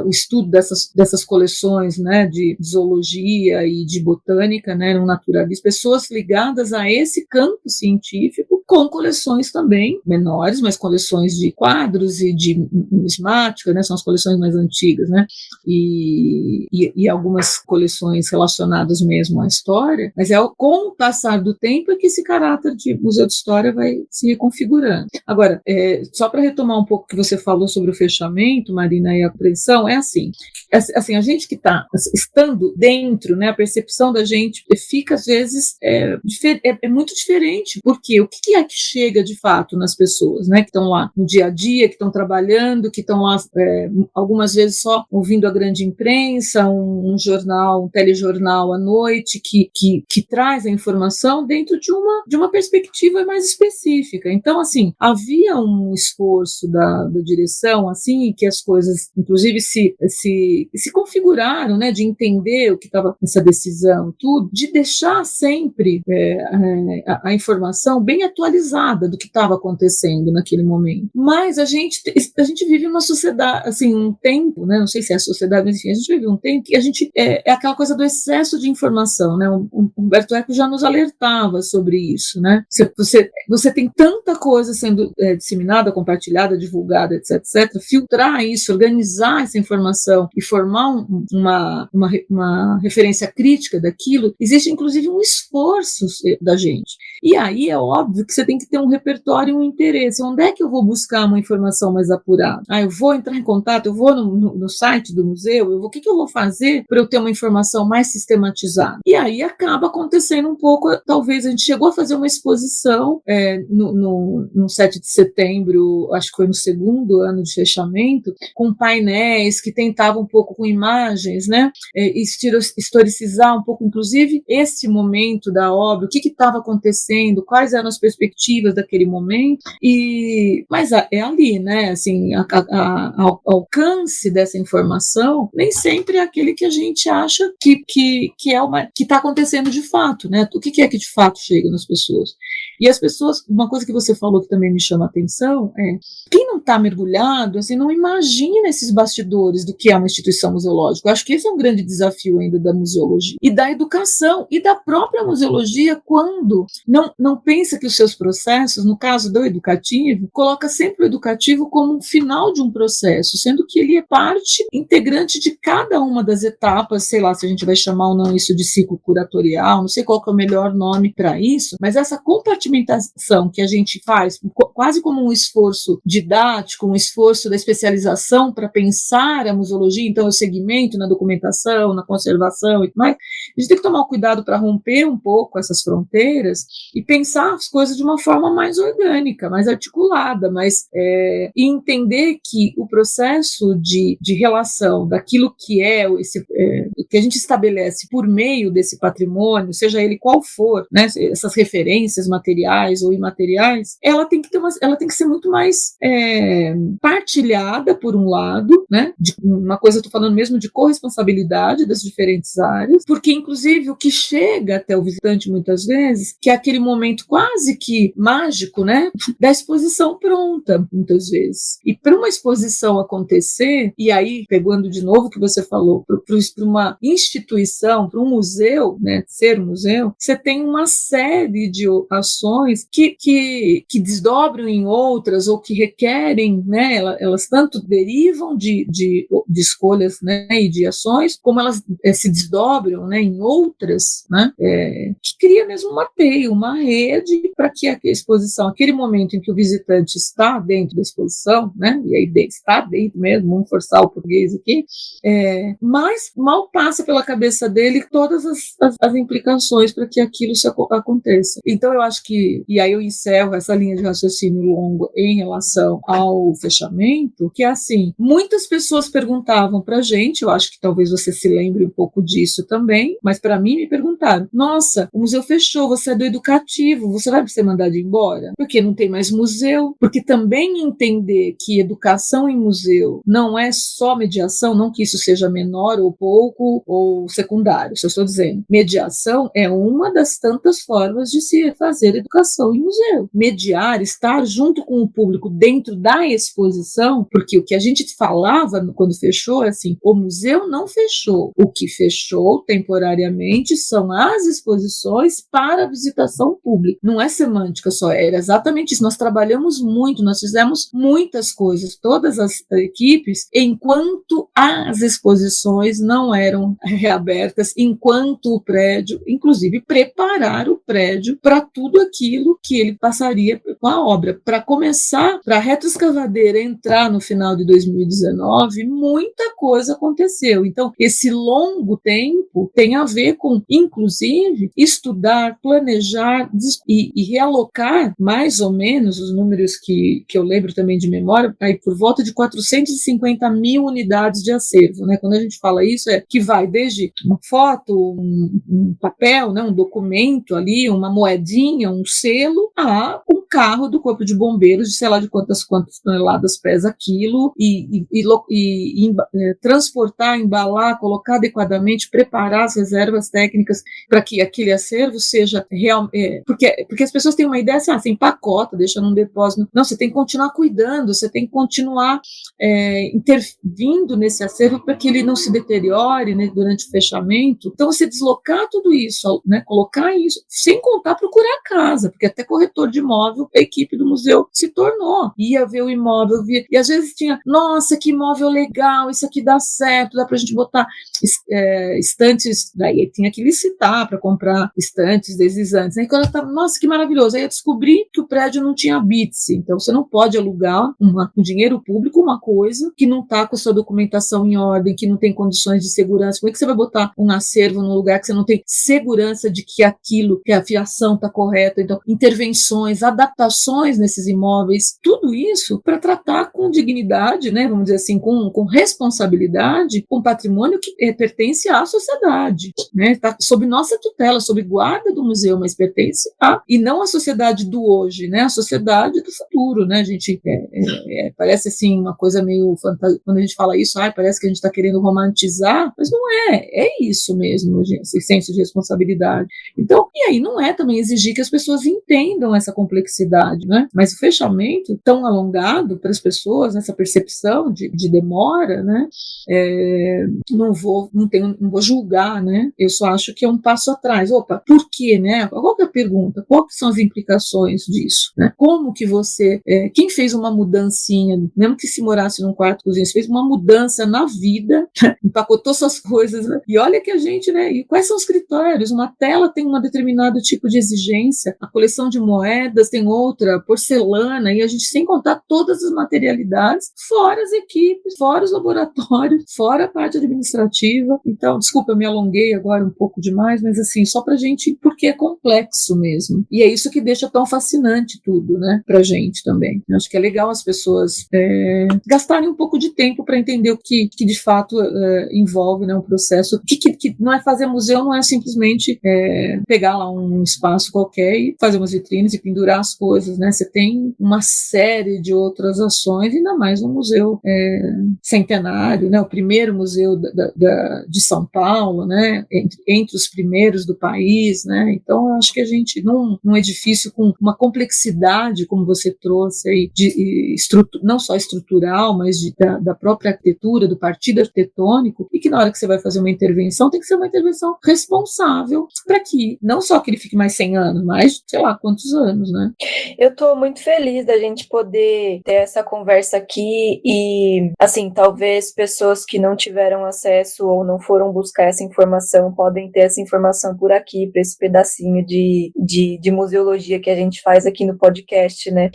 o estudo dessas coleções, né, de zoologia e de botânica, né, eram naturalistas, pessoas ligadas a esse campo científico, com coleções também menores, mas coleções de quadros e de numismática, né, são as coleções coleções mais antigas, né? E algumas coleções relacionadas mesmo à história, mas com o passar do tempo é que esse caráter de museu de história vai se reconfigurando. Agora, só para retomar um pouco o que você falou sobre o fechamento, Marina, e a apreensão, é assim, a gente que está estando dentro, né, a percepção da gente fica, às vezes, muito diferente, porque o que é que chega de fato nas pessoas, né, que estão lá no dia a dia, que estão trabalhando, que estão lá algumas vezes só ouvindo a grande imprensa, um jornal, um telejornal à noite, que traz a informação dentro de uma perspectiva mais específica. Então, assim, havia um esforço da direção, assim, que as coisas, inclusive, se configuraram, né, de entender o que estava nessa decisão, tudo, de deixar sempre a informação bem atualizada do que estava acontecendo naquele momento. Mas a gente vive uma sociedade, assim, um tempo, né, não sei se é a sociedade, mas enfim, a gente vive um tempo que a gente é aquela coisa do excesso de informação, né? O Humberto Eco já nos alertava sobre isso, né? Você tem tanta coisa sendo disseminada, compartilhada, divulgada, etc. Filtrar isso, organizar essa informação e formar uma referência crítica daquilo, existe inclusive um esforço da gente. E aí é óbvio que você tem que ter um repertório e um interesse. Onde é que eu vou buscar uma informação mais apurada? Eu vou entrar em contato, eu vou no site do museu, o que eu vou fazer para eu ter uma informação mais sistematizada? E aí acaba acontecendo um pouco, talvez a gente chegou a fazer uma exposição no 7 de setembro, acho que foi no segundo ano de fechamento, com painéis que tentavam um pouco com imagens, né, historicizar um pouco, inclusive, esse momento da obra, o que estava acontecendo, quais eram as perspectivas daquele momento, mas é ali, né, assim, o alcance dessa informação nem sempre é aquele que a gente acha que está acontecendo de fato, né, o que é que de fato chega nas pessoas. E as pessoas, uma coisa que você falou que também me chama a atenção quem não está mergulhado, assim, não imagina esses bastidores do que é uma instituição museológica. Eu acho que esse é um grande desafio ainda da museologia e da educação e da própria museologia, quando não pensa que os seus processos, no caso do educativo, coloca sempre o educativo como um final de um processo, sendo que ele é parte integrante de cada uma das etapas, sei lá se a gente vai chamar ou não isso de ciclo curatorial, não sei qual que é o melhor nome para isso, mas essa compartimentação que a gente faz quase como um esforço didático, um esforço da especialização para pensar a museologia, então o segmento na documentação, na conservação e tudo mais, a gente tem que tomar cuidado para romper um pouco essas fronteiras e pensar as coisas de uma forma mais orgânica, mais articulada, e entender que o processo de relação daquilo que que a gente estabelece por meio desse patrimônio, seja ele qual for, né, essas referências materiais ou imateriais, ela tem que ser muito mais partilhada, por um lado, né, uma coisa, eu estou falando mesmo de corresponsabilidade das diferentes áreas, porque inclusive o que chega até o visitante muitas vezes, que é aquele momento quase que mágico, né, da exposição pronta, muitas vezes. E para uma exposição acontecer, e aí, pegando de novo o que você falou, para uma instituição, para um museu, né, ser um museu, você tem uma série de ações que desdobram em outras ou que requerem, né, elas tanto derivam de escolhas, né, e de ações, como elas se desdobram, né, em outras, né, que cria mesmo uma teia, uma rede para que a exposição, aquele momento em que o visitante está dentro da exposição, né, e aí está dentro mesmo, vamos forçar o português aqui, mas mal passa pela cabeça dele todas as implicações para que aquilo aconteça. Então eu acho que, e aí eu encerro essa linha de raciocínio longo em relação ao fechamento, que é assim, muitas pessoas perguntavam para a gente, eu acho que talvez você se lembre um pouco disso também, mas para mim me perguntaram, nossa, o museu fechou, você é do educativo, você vai ser mandado embora? Porque não tem mais museu, porque também entender que educação em museu não é só mediação, não que isso seja menor ou pouco ou secundário, se eu estou dizendo, mediação é uma das tantas formas de se fazer educação em museu. Mediar, estar junto com o público dentro da exposição, porque o que a gente falava quando fechou é assim, o museu não fechou, o que fechou temporariamente são as exposições para visitação pública. Não é semântica só, era exatamente isso. Nós trabalhamos muito, nós fizemos muitas coisas, todas as equipes equipes enquanto as exposições não eram reabertas, enquanto o prédio, inclusive preparar o prédio para tudo aquilo que ele passaria com a obra. Para começar, para a retroescavadeira entrar no final de 2019, muita coisa aconteceu. Então, esse longo tempo tem a ver com, inclusive, estudar, planejar e realocar mais ou menos os números que eu lembro também de memória, aí por volta de 450 mil unidades de acervo, né? Quando a gente fala isso, é que vai desde uma foto, um papel, né? Um documento ali, uma moedinha, um selo, a um carro do Corpo de Bombeiros de sei lá de quantas toneladas pesa aquilo e transportar, embalar, colocar adequadamente, preparar as reservas técnicas para que aquele acervo seja real, porque as pessoas têm uma ideia assim, você empacota, deixa num depósito. Não, você tem que continuar cuidando, você tem que continuar intervindo nesse acervo para que ele não se deteriore, né, durante o fechamento. Então, você deslocar tudo isso, né, colocar isso, sem contar procurar a casa, porque até corretor de imóvel, a equipe do museu se tornou. Ia ver o imóvel, via, e às vezes tinha, nossa, que imóvel legal, isso aqui dá certo, dá para a gente botar estantes, daí tinha que licitar para comprar estantes deslizantes. Aí quando eu tava, nossa, que maravilhoso, aí eu descobri que o prédio não tinha BITS, então você não pode alugar com dinheiro público uma coisa que não está com a sua documentação em ordem, que não tem condições de segurança. Como é que você vai botar um acervo num lugar que você não tem segurança de que aquilo, que a fiação está correta? Então, intervenções, adaptações nesses imóveis, tudo isso para tratar com dignidade, né, vamos dizer assim, com responsabilidade, com patrimônio que pertence à sociedade, né, está sob nossa tutela, sob guarda do museu, mas pertence e não a sociedade do hoje, né, a sociedade do futuro, né, a gente parece assim uma coisa meio fantástica, quando a gente fala isso, parece que a gente está querendo romantizar, mas não é isso mesmo, esse senso de responsabilidade. Então, e aí não é também exigir que as pessoas entendam essa complexidade, né, mas o fechamento tão alongado para as pessoas, essa percepção de demora, né, não vou julgar, né, eu só acho que é um passo atrás. Opa, por quê, né? Qual que é a pergunta? Quais são as implicações disso, né? Como que você, quem fez uma mudancinha, mesmo que se morasse num quarto cozinha, fez uma mudança na vida, empacotou suas coisas, né? E olha que a gente, né, e quais são os critérios? Uma tela tem um determinado tipo de exigência, a coleção de moedas tem outra, porcelana, e a gente sem contar todas as materialidades, fora as equipes, fora os laboratórios, fora a parte administrativa. Então, desculpa, eu me alonguei agora um pouco demais, mas assim, só pra gente, porque é complexo mesmo. E é isso que deixa tão fascinante tudo, né, pra gente também. Eu acho que é legal as pessoas gastarem um pouco de tempo para entender o que de fato envolve, né, um processo. Que não é fazer museu, não é simplesmente pegar lá um espaço qualquer e fazer umas vitrines e pendurar as coisas, né? Você tem uma série de outras ações, ainda mais um museu centenário, né? O primeiro museu de São Paulo, né? Entre os primeiros do país, né? Então, eu acho que a gente, num edifício com uma complexidade, como você trouxe aí, não só estrutural, mas da própria arquitetura, do partido arquitetônico, e que na hora que você vai fazer uma intervenção, tem que ser uma intervenção responsável para que, não só que ele fique mais 100 anos, mas, sei lá, quantos anos, né? Eu tô muito feliz da gente poder ter essa conversa aqui e, assim, talvez pessoas que não tiveram acesso ou não foram buscar essa informação podem ter essa informação por aqui, para esse pedacinho de museologia que a gente faz aqui no podcast, né?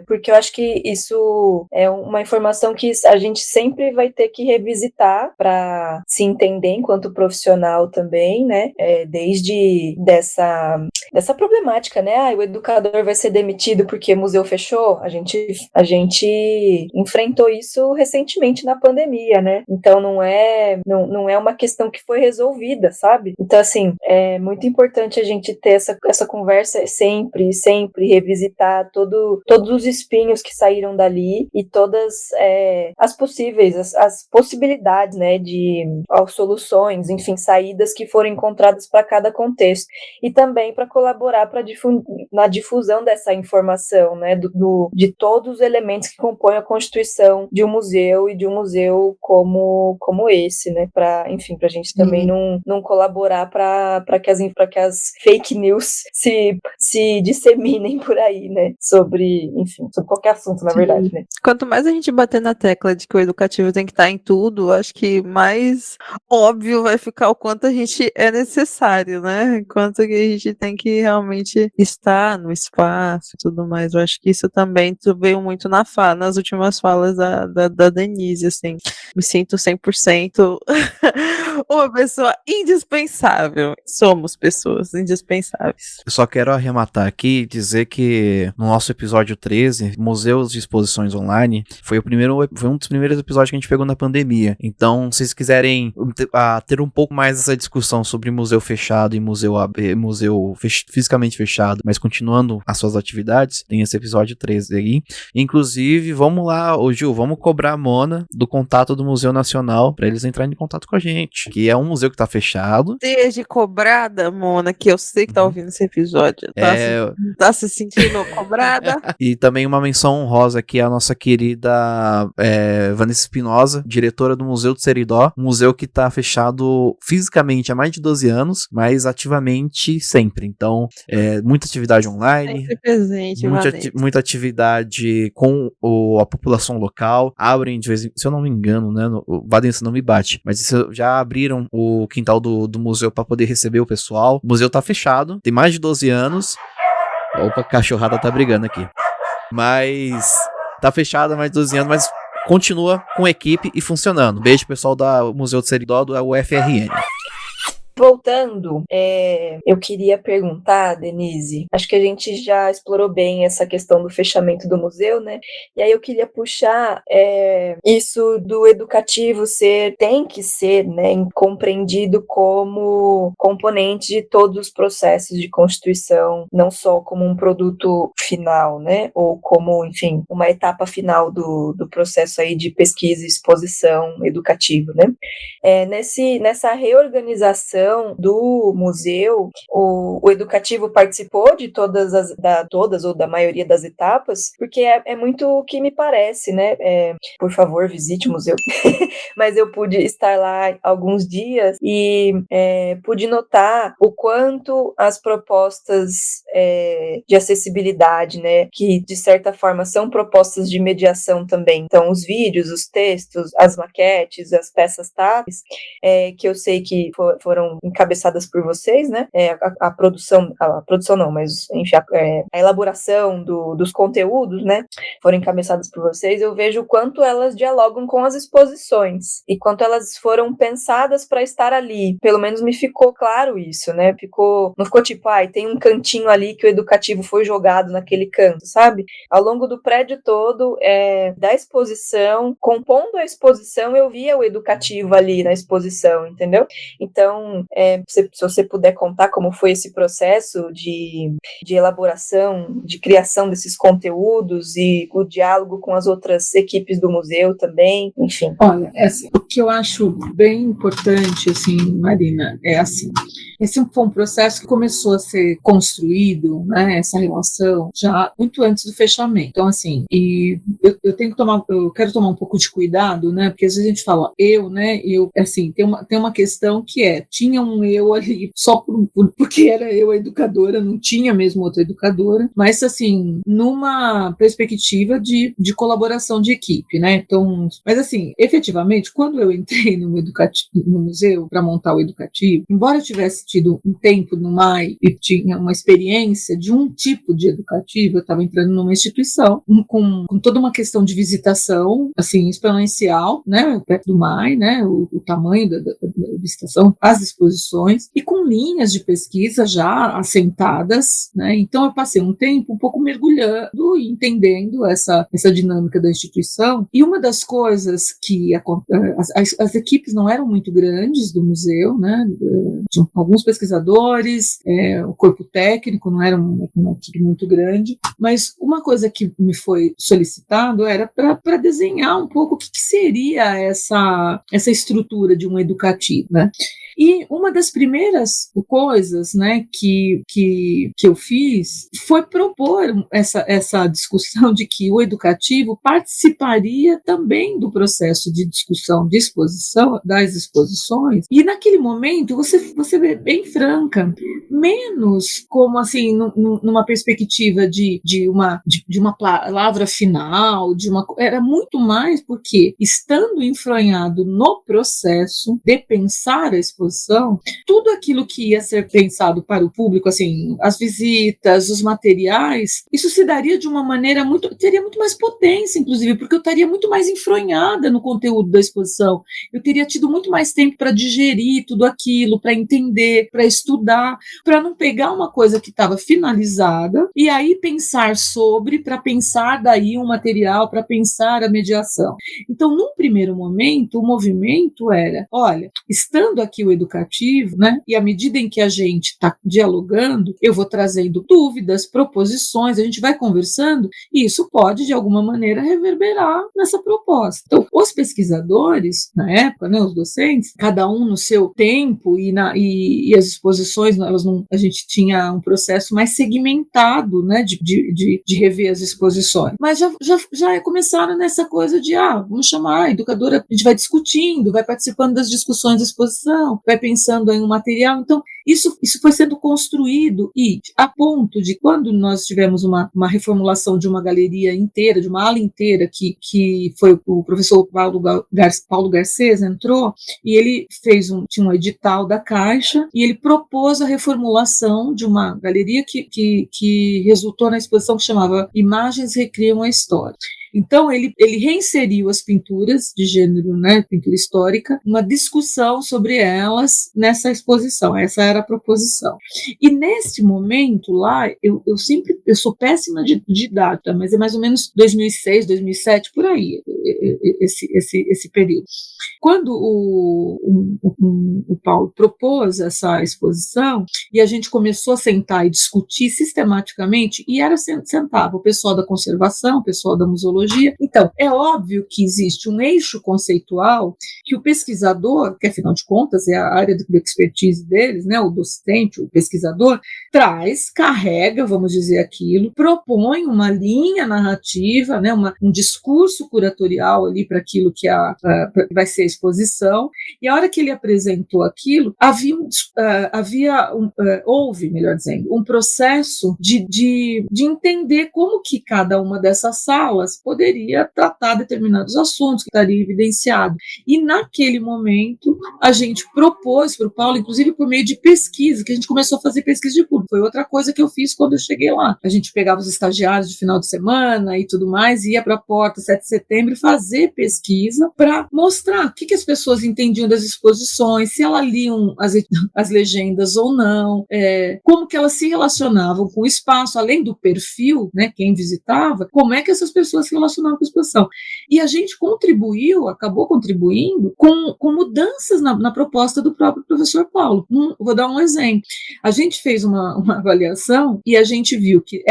Porque eu acho que isso é uma informação que a gente sempre vai ter que revisitar para se entender enquanto profissional também, né? Desde dessa problemática, né? O educador vai ser demitido porque o museu fechou. A gente enfrentou isso recentemente na pandemia, né? Então não é uma questão que foi resolvida, sabe? Então, assim, é muito importante a gente ter essa conversa sempre revisitar todos os espinhos que saíram dali e todas as possibilidades, né, de soluções, enfim, saídas que foram encontradas para cada contexto. E também para colaborar na difusão dessa informação, né, de todos os elementos que compõem a constituição de um museu e de um museu como esse, né, para a gente também não colaborar para para que as fake news se disseminem por aí, né? Sobre qualquer assunto, na verdade, né? Quanto mais a gente bater na tecla de que o educativo tem que estar em tudo, acho que mais óbvio vai ficar o quanto a gente é necessário, né? Quanto que a gente tem que realmente estar no espaço e tudo mais. Eu acho que isso também veio muito nas últimas falas da Denise, assim. Me sinto 100% uma pessoa indispensável. Somos pessoas indispensáveis. Eu só quero arrematar aqui e dizer que no nosso episódio 13, Museus de Exposições Online, foi um dos primeiros episódios que a gente pegou na pandemia. Então, se vocês quiserem ter um pouco mais essa discussão sobre museu fechado e museu fisicamente fechado, mas continuando as suas atividades, tem esse episódio 13 aí. Inclusive, vamos lá, ô Gil, vamos cobrar a Mona do contato do Museu Nacional para eles entrarem em contato com a gente, que é um museu que tá fechado. Seja cobrada, Mona, que eu sei que tá ouvindo esse episódio. Tá se sentindo cobrada? E também uma menção honrosa aqui à nossa querida Vanessa Espinosa, diretora do Museu do Seridó, um museu que tá fechado fisicamente há mais de 12 anos, mas ativamente sempre. Então, muita atividade online, Sempre presente, muita atividade com a população local, abrem de vez em, se eu não me engano, né, o Vanessa não me bate, mas já abriram o quintal do museu para poder receber o pessoal. O museu tá fechado, tem mais de 12 anos. Opa, a cachorrada tá brigando aqui. Mas tá fechado há mais de 12 anos, mas continua com equipe e funcionando. Beijo, pessoal do Museu do Seridó, do UFRN. Voltando, eu queria perguntar, Denise, acho que a gente já explorou bem essa questão do fechamento do museu, né? E aí eu queria puxar isso do educativo tem que ser, né, compreendido como componente de todos os processos de constituição, não só como um produto final, né? Ou como, enfim, uma etapa final do processo aí de pesquisa e exposição educativo, né? Nessa reorganização do museu, o educativo participou de todas ou da maioria das etapas, porque é muito o que me parece, né? Por favor, visite o museu. Mas eu pude estar lá alguns dias e pude notar o quanto as propostas de acessibilidade, né, que de certa forma são propostas de mediação também. Então, os vídeos, os textos, as maquetes, as peças táteis, que eu sei que foram encabeçadas por vocês, né? A produção não, mas enfim, a elaboração dos conteúdos, né? Foram encabeçadas por vocês. Eu vejo o quanto elas dialogam com as exposições e quanto elas foram pensadas para estar ali. Pelo menos me ficou claro isso, né? Não ficou tipo, tem um cantinho ali que o educativo foi jogado naquele canto, sabe? Ao longo do prédio todo, da exposição, compondo a exposição, eu via o educativo ali na exposição, entendeu? Então, se você puder contar como foi esse processo de elaboração, de criação desses conteúdos e o diálogo com as outras equipes do museu também, enfim. Olha, o que eu acho bem importante, assim, Marina, esse foi um processo que começou a ser construído, né, essa relação, já muito antes do fechamento. Então, assim, e eu quero tomar um pouco de cuidado, né, porque às vezes a gente fala assim, tem uma questão que tinha um eu ali só porque era eu a educadora, não tinha mesmo outra educadora, mas assim, numa perspectiva de colaboração de equipe, né? Então, mas assim, efetivamente, quando eu entrei no museu para montar o educativo, embora eu tivesse tido um tempo no MAI e tinha uma experiência de um tipo de educativo, eu estava entrando numa instituição com toda uma questão de visitação, assim, exponencial, né? Perto do MAI, né? O tamanho da visitação, as exposições, e com linhas de pesquisa já assentadas, né? Então eu passei um tempo um pouco mergulhando e entendendo essa dinâmica da instituição, e uma das coisas que as equipes não eram muito grandes do museu, né? Tinham alguns pesquisadores, o corpo técnico não era uma equipe muito grande, mas uma coisa que me foi solicitado era para desenhar um pouco o que seria essa estrutura de um educativo, né? E uma das primeiras coisas, né, que eu fiz foi propor essa discussão de que o educativo participaria também do processo de discussão de exposição, das exposições. E naquele momento, você é bem franca, menos como assim, numa perspectiva de uma palavra final, era muito mais porque, estando enfronhado no processo de pensar a exposição, tudo aquilo que ia ser pensado para o público, assim, as visitas, os materiais, isso se daria de uma maneira teria muito mais potência, inclusive, porque eu estaria muito mais enfronhada no conteúdo da exposição, eu teria tido muito mais tempo para digerir tudo aquilo, para entender, para estudar, para não pegar uma coisa que estava finalizada e aí pensar para pensar daí um material, para pensar a mediação. Então, num primeiro momento, o movimento era, olha, estando aqui o educativo, né, e à medida em que a gente está dialogando, eu vou trazendo dúvidas, proposições, a gente vai conversando, e isso pode, de alguma maneira, reverberar nessa proposta. Então, os pesquisadores, na época, né, os docentes, cada um no seu tempo, e as exposições, a gente tinha um processo mais segmentado, né, de rever as exposições. Mas já começaram nessa coisa de, vamos chamar a educadora, a gente vai discutindo, vai participando das discussões da exposição, vai pensando em um material. Então, isso foi sendo construído, e a ponto de, quando nós tivemos uma reformulação de uma galeria inteira, de uma ala inteira, que foi o professor Paulo Garcês entrou, e ele tinha um edital da Caixa, e ele propôs a reformulação de uma galeria que resultou na exposição que chamava Imagens Recriam a História. Então, ele reinseriu as pinturas de gênero, né, pintura histórica, uma discussão sobre elas nessa exposição. Essa era a proposição. E neste momento lá, eu sou péssima de data, mas é mais ou menos 2006, 2007, por aí, esse período. Quando o Paulo propôs essa exposição, e a gente começou a sentar e discutir sistematicamente, e sentava o pessoal da conservação, o pessoal da museologia. Então, é óbvio que existe um eixo conceitual que o pesquisador, que afinal de contas é a área de expertise deles, né, o docente, o pesquisador, carrega, vamos dizer aquilo, propõe uma linha narrativa, né, um discurso curatorial ali para aquilo que vai ser a exposição, e a hora que ele apresentou aquilo, houve, melhor dizendo, um processo de entender como que cada uma dessas salas poderia tratar determinados assuntos que estaria evidenciado. E naquele momento, a gente propôs para o Paulo, inclusive por meio de pesquisa, que a gente começou a fazer pesquisa de público. Foi outra coisa que eu fiz quando eu cheguei lá. A gente pegava os estagiários de final de semana e tudo mais, ia para a porta 7 de setembro fazer pesquisa para mostrar o que as pessoas entendiam das exposições, se elas liam as legendas ou não, como que elas se relacionavam com o espaço, além do perfil, né, quem visitava, como é que essas pessoas se relacionavam com a exposição. E a gente acabou contribuindo com mudanças na proposta do próprio professor Paulo. Vou dar um exemplo. A gente fez uma avaliação e a gente viu que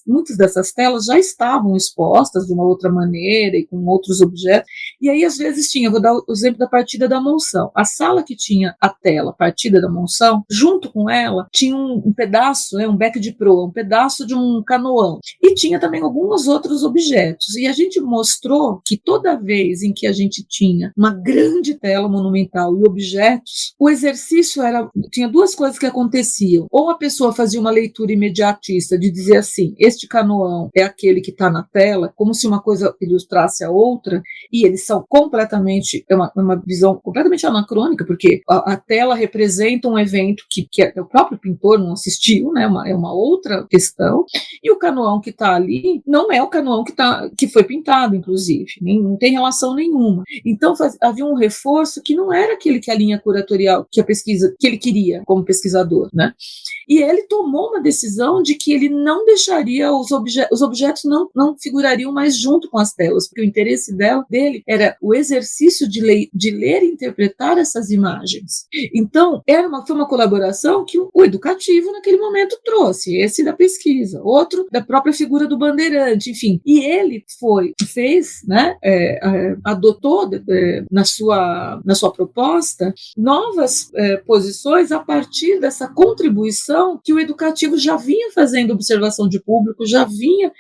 muitas dessas telas já estavam expostas de uma outra maneira e com outros objetos, e aí às vezes vou dar o exemplo da partida da Monção. A sala que tinha a tela partida da Monção, junto com ela, tinha um pedaço, um beck de proa, um pedaço de um canoão, e tinha também alguns outros objetos, e a gente mostrou que toda vez em que a gente tinha uma grande tela monumental e objetos, o exercício tinha duas coisas que aconteciam. Ou a pessoa fazia uma leitura imediatista de dizer assim, este canoão é aquele que está na tela, como se uma coisa ilustrasse a outra, e eles são completamente, uma visão completamente anacrônica, porque a tela representa um evento que o próprio pintor não assistiu, né, é uma outra questão, e o canoão que está ali não é o canoão que foi pintado, inclusive, não tem relação nenhuma. Então havia um reforço que não era aquele que a linha curatorial, que ele queria como pesquisador, né? E ele tomou uma decisão de que ele não deixaria os objetos não figurariam mais junto com as telas, porque o interesse dele era o exercício de ler e interpretar essas imagens. Então, foi uma colaboração que o educativo naquele momento trouxe, esse da pesquisa, outro da própria figura do bandeirante, enfim. E ele fez, né, adotou na sua proposta novas posições a partir dessa contribuição percepção que o educativo já vinha fazendo observação de público, já vinha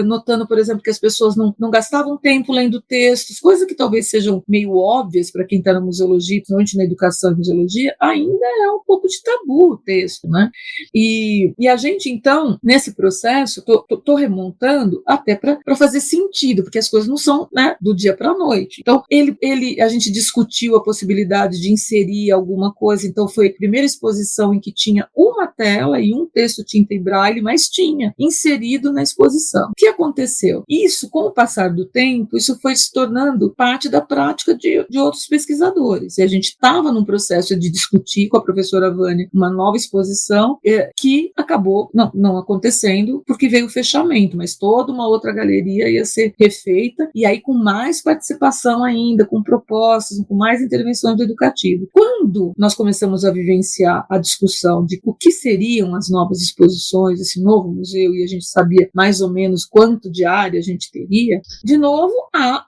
notando, por exemplo, que as pessoas não gastavam tempo lendo textos, coisas que talvez sejam meio óbvias para quem está na museologia, principalmente na educação e museologia, ainda é um pouco de tabu o texto, né? E a gente, então, nesse processo, estou remontando até para fazer sentido, porque as coisas não são, né, do dia para a noite. Então, a gente discutiu a possibilidade de inserir alguma coisa, então foi a primeira exposição em que tinha uma tela e um texto tinta e braille, mas tinha inserido na exposição. O que aconteceu? Isso, com o passar do tempo, isso foi se tornando parte da prática de outros pesquisadores, e a gente estava num processo de discutir com a professora Vânia uma nova exposição que acabou não acontecendo porque veio o fechamento, mas toda uma outra galeria ia ser refeita, e aí com mais participação ainda, com propostas, com mais intervenções do educativo. Quando nós começamos a vivenciar a discussão de o que seriam as novas exposições, esse novo museu, e a gente sabia mais ou menos quanto de área a gente teria, de novo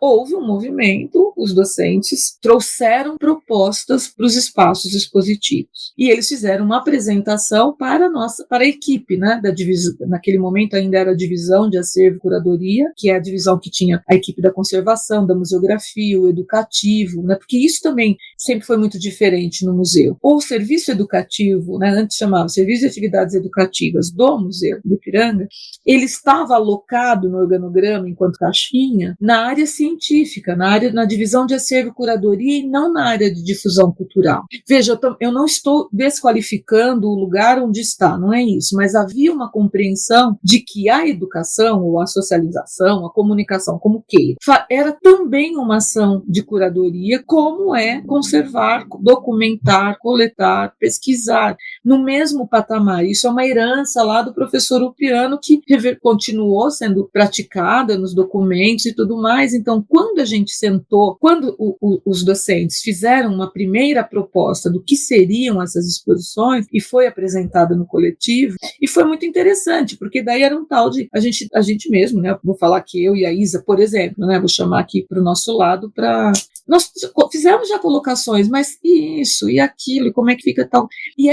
houve um movimento, os docentes trouxeram propostas para os espaços expositivos, e eles fizeram uma apresentação para a equipe, né, da divisão, naquele momento ainda era a divisão de acervo e curadoria, que é a divisão que tinha a equipe da conservação, da museografia, o educativo, né, porque isso também sempre foi muito diferente no museu. O serviço educativo, né, antes chamava Serviço de Atividades Educativas do Museu do Ipiranga, ele estava alocado no organograma, enquanto caixinha, na área científica, na divisão de acervo e curadoria, e não na área de difusão cultural. Veja, eu não estou desqualificando o lugar onde está, não é isso, mas havia uma compreensão de que a educação, ou a socialização, a comunicação, como queira, era também uma ação de curadoria, como é conservar, documentar, coletar, pesquisar, no mesmo patamar. Isso é uma herança lá do professor Upiano, que continuou sendo praticada nos documentos e tudo mais. Então, quando a gente sentou, quando os docentes fizeram uma primeira proposta do que seriam essas exposições, e foi apresentada no coletivo, e foi muito interessante, porque daí era um tal de a gente mesmo, né? Vou falar que eu e a Isa, por exemplo, né? Vou chamar aqui para o nosso lado para... Nós fizemos já colocações, mas isso, e aquilo, e como é que fica tal. E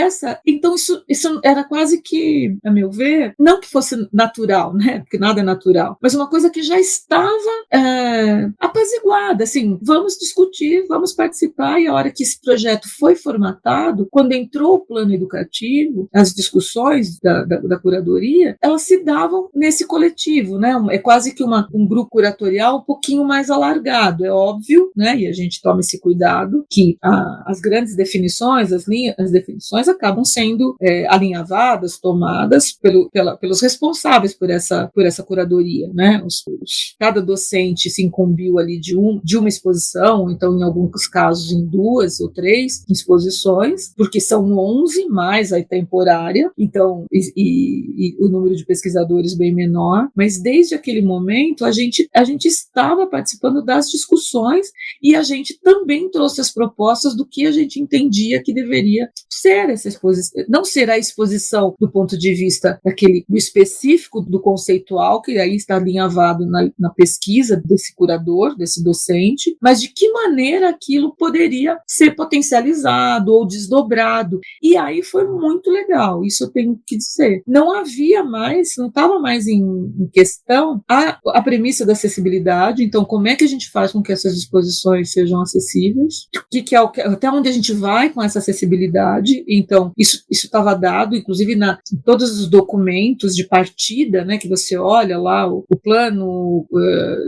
então isso era quase que, a meu ver, não que fosse natural, né? Porque nada é natural, mas uma coisa que já estava apaziguada, assim, vamos discutir, vamos participar, e a hora que esse projeto foi formatado, quando entrou o plano educativo, as discussões da curadoria, elas se davam nesse coletivo, né? É quase que um grupo curatorial um pouquinho mais alargado, é óbvio, né? E a gente toma esse cuidado que as grandes definições, as definições acabam sendo alinhavadas, tomadas pelos responsáveis por essa curadoria, né? Cada docente se incumbiu ali de uma exposição, então em alguns casos em 2 ou 3 exposições, porque são 11 mais a temporária, então e o número de pesquisadores bem menor, mas desde aquele momento a gente estava participando das discussões, e a gente também trouxe as propostas do que a gente entendia que deveria ser essa exposição, não ser a exposição do ponto de vista do específico, do conceitual, que aí está alinhavado na pesquisa desse curador, desse docente, mas de que maneira aquilo poderia ser potencializado ou desdobrado. E aí foi muito legal, isso eu tenho que dizer. Não estava mais em questão a premissa da acessibilidade, então como é que a gente faz com que essas exposições sejam acessíveis, até onde a gente vai com essa acessibilidade. Então isso estava dado, inclusive em todos os documentos de partida, né, que você olha lá, o plano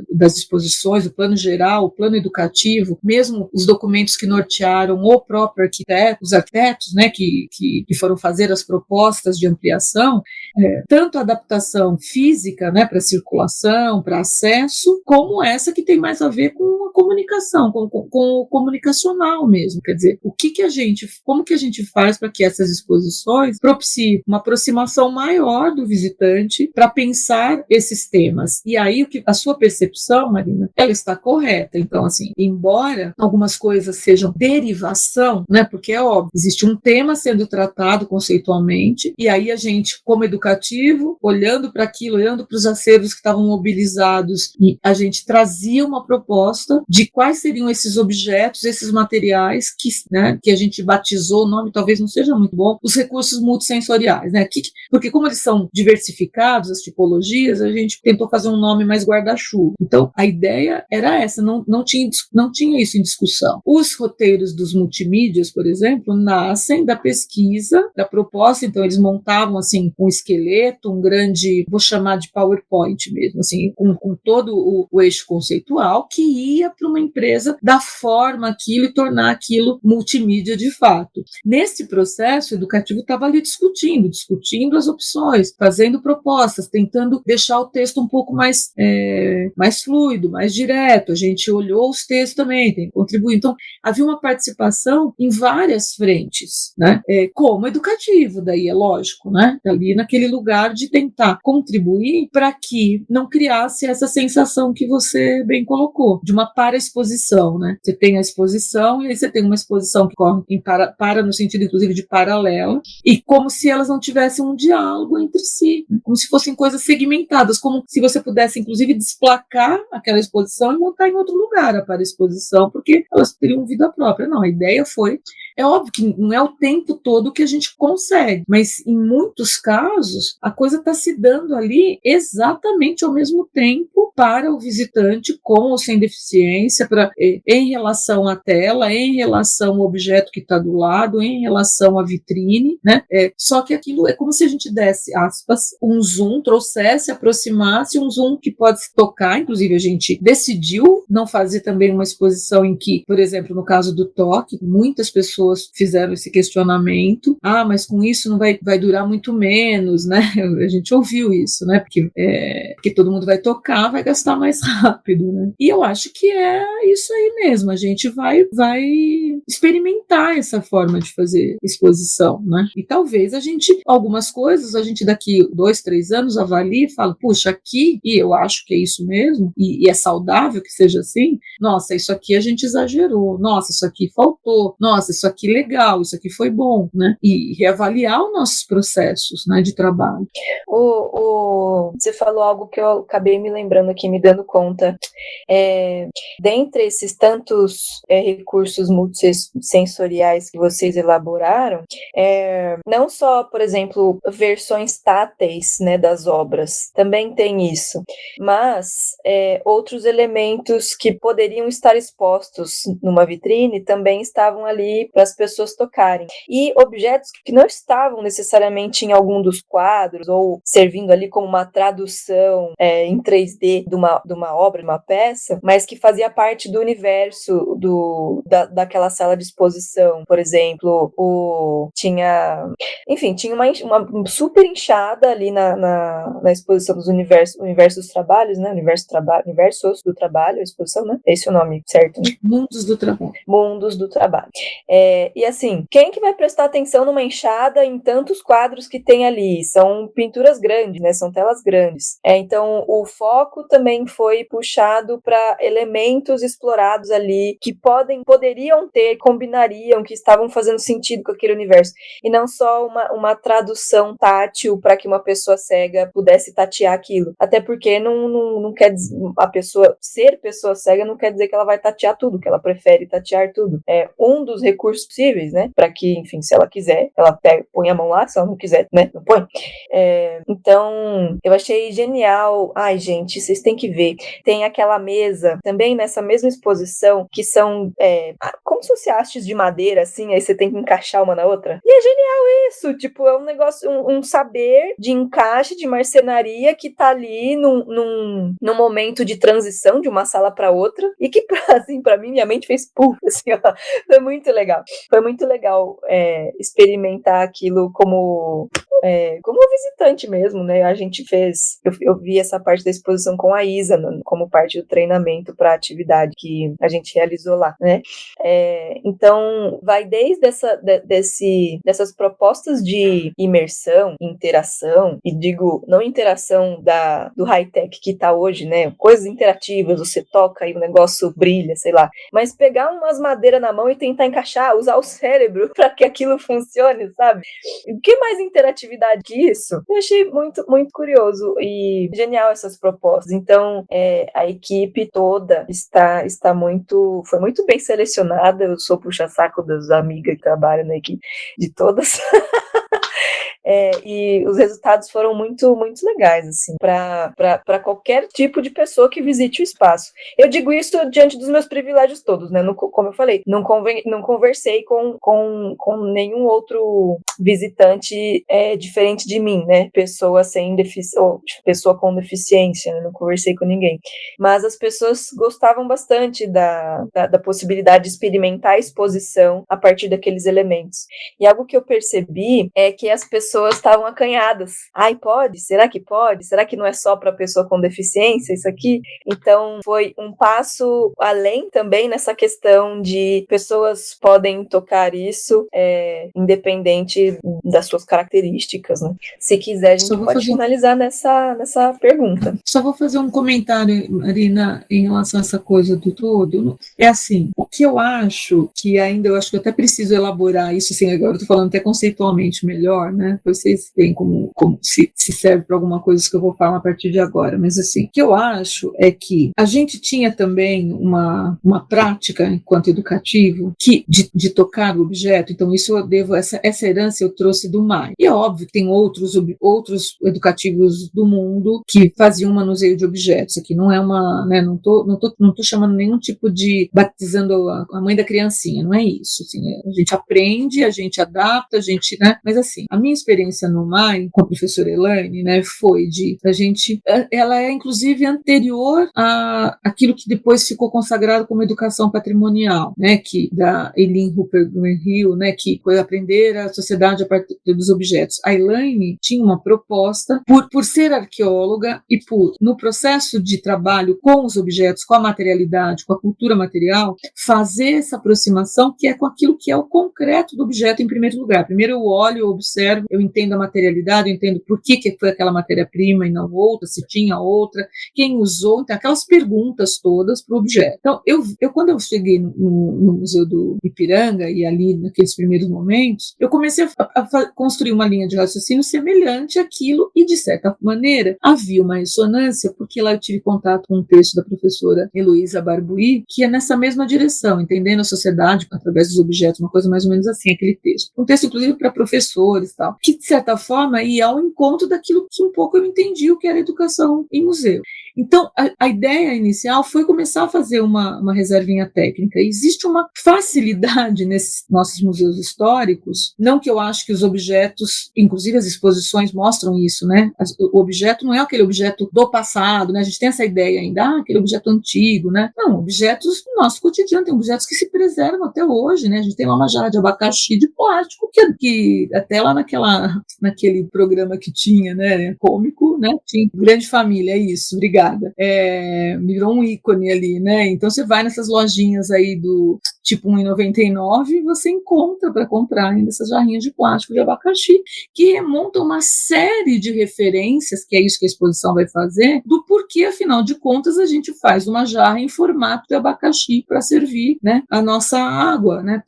das exposições, o plano geral, o plano educativo, mesmo os documentos que nortearam o próprio arquiteto, os arquitetos, né, que foram fazer as propostas de ampliação, tanto a adaptação física, né, para circulação, para acesso, como essa que tem mais a ver com a comunicação, com o comunicacional mesmo, quer dizer, como que a gente faz para que essas exposições propiciem uma aproximação maior do visitante para pensar esses temas. E aí a sua percepção, Marina, ela está correta. Então, assim, embora algumas coisas sejam derivação, né, porque é óbvio, existe um tema sendo tratado conceitualmente, e aí a gente, como educativo, olhando para aquilo, olhando para os acervos que estavam mobilizados, e a gente trazia uma proposta de quais seriam esses objetos, esses materiais que, né, que a gente batizou, o nome talvez não seja muito bom, os recursos multissensoriais, né? Porque como eles são diversificados, as tipologias, a gente tentou fazer um nome mais guarda-chuva. Então, a ideia era essa, não tinha isso em discussão. Os roteiros dos multimídias, por exemplo, nascem da pesquisa, da proposta, então eles montavam assim um esqueleto, um grande, vou chamar de PowerPoint mesmo, assim, com todo o eixo conceitual, que ia para uma empresa dar forma àquilo e tornar aquilo multimídia de fato. Nesse processo, o educativo estava ali discutindo as opções, fazendo propostas, tentando deixar o texto um pouco mais fluido, mais direto. A gente olhou os textos também, tem que contribuir. Então, havia uma participação em várias frentes, né? Como educativo, daí é lógico, né? Ali naquele lugar de tentar contribuir para que não criasse essa sensação que você bem colocou, de uma para-exposição, né? Você tem a exposição e aí você tem uma exposição que corre para no sentido, inclusive, de paralela, e como se elas não tivessem um diálogo entre si, né? Como se fossem coisas segmentadas, como se você pudesse, inclusive, desplacar aquela exposição e montar em outro lugar a para-exposição, porque elas teriam vida própria. Não, a ideia foi... É óbvio que não é o tempo todo que a gente consegue, mas em muitos casos a coisa está se dando ali exatamente ao mesmo tempo para o visitante com ou sem deficiência, em relação à tela, em relação ao objeto que está do lado, em relação à vitrine, né? Só que aquilo é como se a gente desse, aspas, um zoom, trouxesse, aproximasse um zoom que pode se tocar. Inclusive a gente decidiu não fazer também uma exposição em que, por exemplo, no caso do toque, muitas pessoas fizeram esse questionamento, mas com isso não vai durar muito menos, né? A gente ouviu isso, né? Porque todo mundo vai tocar, vai gastar mais rápido, né? E eu acho que é isso aí mesmo, a gente vai experimentar essa forma de fazer exposição, né? E talvez algumas coisas, a gente daqui 2, 3 anos avalie e fala, puxa, aqui, e eu acho que é isso mesmo, e é saudável que seja assim, nossa, isso aqui a gente exagerou, nossa, isso aqui faltou, nossa, isso aqui legal, isso aqui foi bom, né? E reavaliar os nossos processos, né, de trabalho. Você falou algo que eu acabei me lembrando aqui, me dando conta. Dentre esses tantos recursos multissensoriais que vocês elaboraram, não só, por exemplo, versões táteis, né, das obras, também tem isso, mas outros elementos que poderiam estar expostos numa vitrine também estavam ali para as pessoas tocarem. E objetos que não estavam necessariamente em algum dos quadros ou servindo ali como uma tradução em 3D de uma obra, de uma peça, mas que fazia parte do universo daquela sala de exposição. Por exemplo, tinha uma super enxada ali na exposição dos universos dos trabalhos, né? Universos do trabalho, a exposição, né? Esse é o nome certo, né? Mundos do trabalho. Mundos do trabalho. E assim, quem que vai prestar atenção numa enxada em tantos quadros que tem ali? São pinturas grandes, né? São telas grandes. Então, o foco também foi puxado para elementos explorados ali que poderiam ter, combinariam, que estavam fazendo sentido com aquele universo. E não só uma tradução tátil para que uma pessoa cega pudesse tatear aquilo. Até porque não quer dizer, ser pessoa cega não quer dizer que ela vai tatear tudo, que ela prefere tatear tudo. É um dos recursos possíveis, né? Para que, enfim, se ela quiser, ela põe a mão lá, se ela não quiser, né? Não põe. Então, eu achei genial. Ai, gente, vocês têm que ver. Tem aquela mesa, também nessa mesma exposição, que são como se fosse hastes de madeira, assim, aí você tem que encaixar uma na outra. E é genial isso, tipo, é um negócio, um saber de encaixe, de marcenaria que tá ali num momento de transição de uma sala para outra, e que, assim, pra mim, minha mente fez puf, assim, ó. Foi muito legal. Foi muito legal experimentar aquilo como visitante mesmo, né? A gente fez... Eu vi essa parte da exposição com a Isa, como parte do treinamento para a atividade que a gente realizou lá, né? Então, vai desde dessas propostas de imersão, interação, e digo, não interação do high-tech que está hoje, né? Coisas interativas, você toca e o negócio brilha, sei lá. Mas pegar umas madeiras na mão e tentar encaixar, usar o cérebro para que aquilo funcione, sabe? O que mais interatividade que isso? Eu achei muito, muito curioso e genial essas propostas. Então, a equipe toda foi muito bem selecionada. Eu sou puxa-saco das amigas que trabalham na equipe, de todas. E os resultados foram muito, muito legais, assim, para qualquer tipo de pessoa que visite o espaço. Eu digo isso diante dos meus privilégios todos, né? Como eu falei, não conversei com nenhum outro visitante diferente de mim, né? Pessoa pessoa com deficiência, né? Não conversei com ninguém. Mas as pessoas gostavam bastante da possibilidade de experimentar a exposição a partir daqueles elementos. E algo que eu percebi é que as pessoas estavam acanhadas. Ai, pode? Será que pode? Será que não é só para pessoa com deficiência isso aqui? Então, foi um passo além também nessa questão de pessoas podem tocar isso independente das suas características, né? Se quiser, a gente pode finalizar nessa pergunta. Só vou fazer um comentário, Marina, em relação a essa coisa do todo. É assim, o que eu acho que ainda, eu acho que eu até preciso elaborar isso, assim, agora eu estou falando até conceitualmente melhor, né? Vocês veem como se serve para alguma coisa que eu vou falar a partir de agora, mas assim, o que eu acho é que a gente tinha também uma prática enquanto educativo de tocar o objeto, então isso eu devo, essa herança eu trouxe do MAI. E é óbvio que tem outros educativos do mundo que faziam manuseio de objetos, aqui não é uma, né, não tô chamando nenhum tipo de batizando a mãe da criancinha, não é isso, assim, a gente aprende, a gente adapta, a gente, né, mas assim, a minha experiência no MAI com a professora Elaine, né, foi ela é inclusive anterior a aquilo que depois ficou consagrado como educação patrimonial, né, que da Eileen Hooper Hill, né, que foi aprender a sociedade a partir dos objetos. A Elaine tinha uma proposta por ser arqueóloga e no processo de trabalho com os objetos, com a materialidade, com a cultura material, fazer essa aproximação que é com aquilo que é o concreto do objeto em primeiro lugar. Primeiro eu olho, eu observo, eu entendo a materialidade, eu entendo por que foi aquela matéria-prima e não outra, se tinha outra, quem usou, então aquelas perguntas todas para o objeto. Então, eu quando eu cheguei no Museu do Ipiranga e ali naqueles primeiros momentos, eu comecei a construir uma linha de raciocínio semelhante àquilo e, de certa maneira, havia uma ressonância, porque lá eu tive contato com um texto da professora Heloísa Barbuí, que é nessa mesma direção, entendendo a sociedade através dos objetos, uma coisa mais ou menos assim, aquele texto. Um texto, inclusive, para professores, tal, que, de certa forma, ia ao encontro daquilo que um pouco eu entendi o que era educação em museu. Então, a ideia inicial foi começar a fazer uma reservinha técnica. Existe uma facilidade nesses nossos museus históricos, não que eu acho que os objetos, inclusive as exposições mostram isso, né? O objeto não é aquele objeto do passado, né? A gente tem essa ideia ainda, aquele objeto antigo, né? Não, objetos do nosso cotidiano, tem objetos que se preservam até hoje, né? A gente tem lá uma jarra de abacaxi de plástico, que até lá naquele programa que tinha, né? Cômico, né? Tinha Grande Família, é isso, obrigada. Virou um ícone ali, né? Então você vai nessas lojinhas aí do tipo R$1,99 e você encontra para comprar ainda essas jarrinhas de plástico de abacaxi que remontam uma série de referências, que é isso que a exposição vai fazer, do porquê, afinal de contas, a gente faz uma jarra em formato de abacaxi para servir, né, a nossa água, né?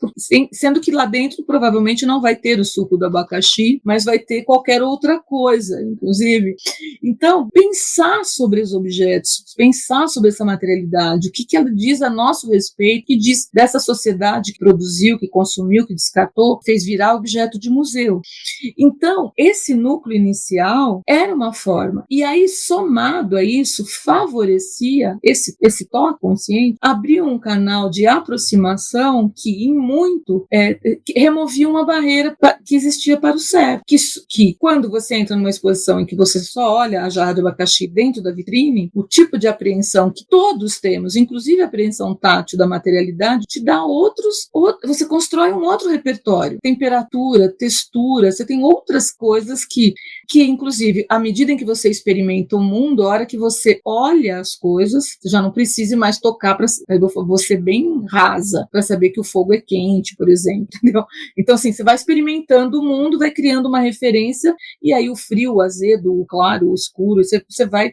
Sendo que lá dentro provavelmente não vai ter o suco do abacaxi, mas vai ter qualquer outra coisa, inclusive. Então, pensar sobre os objetos, pensar sobre essa materialidade, o que ela diz a nosso respeito, o que diz dessa sociedade que produziu, que consumiu, que descartou, fez virar objeto de museu. Então, esse núcleo inicial era uma forma. E aí, somado a isso, favorecia esse toque consciente, abriu um canal de aproximação que, em muito, removia uma barreira que existia para o cérebro. Que quando você entra numa exposição em que você só olha a jarra de abacaxi dentro da vitrine, o tipo de apreensão que todos temos, inclusive a apreensão tátil da materialidade, te dá dá você constrói um outro repertório, temperatura, textura, você tem outras coisas que inclusive, à medida em que você experimenta o mundo, a hora que você olha as coisas, você já não precisa mais tocar, você bem rasa, para saber que o fogo é quente, por exemplo, entendeu? Então, assim, você vai experimentando o mundo, vai criando uma referência, e aí o frio, o azedo, o claro, o escuro, você vai,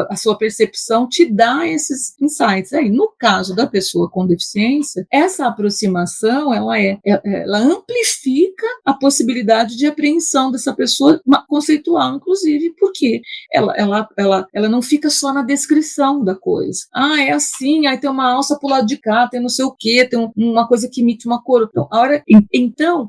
a sua percepção te dá esses insights. Aí, no caso da pessoa com deficiência, essa aproximação, ela amplifica a possibilidade de apreensão dessa pessoa, conceitual, inclusive, porque ela não fica só na descrição da coisa. É assim, aí tem uma alça pro lado de cá, tem não sei o quê, tem uma coisa que imita uma cor. Então,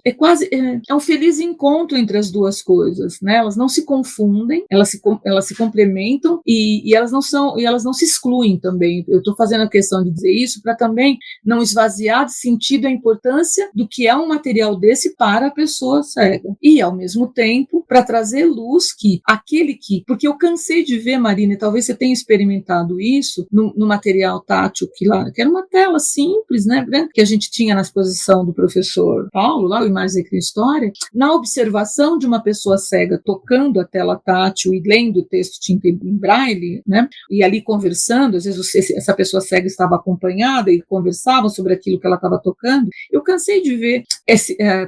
é um feliz encontro entre as duas coisas, né? Elas não se confundem, elas se complementam e elas não se excluem também. Eu estou fazendo a questão de dizer isso para também não esvaziar de sentido a importância do que é um material desse para a pessoa cega. E, ao mesmo tempo, para trazer luz porque eu cansei de ver, Marina, e talvez você tenha experimentado isso no material tátil que era uma tela simples, né, que a gente tinha na exposição do professor Paulo, lá o Imagens da História, na observação de uma pessoa cega tocando a tela tátil e lendo o texto tinta em braille, né, e ali conversando, às vezes essa pessoa cega estava acompanhada e conversavam sobre aquilo que ela estava tocando. Eu cansei de ver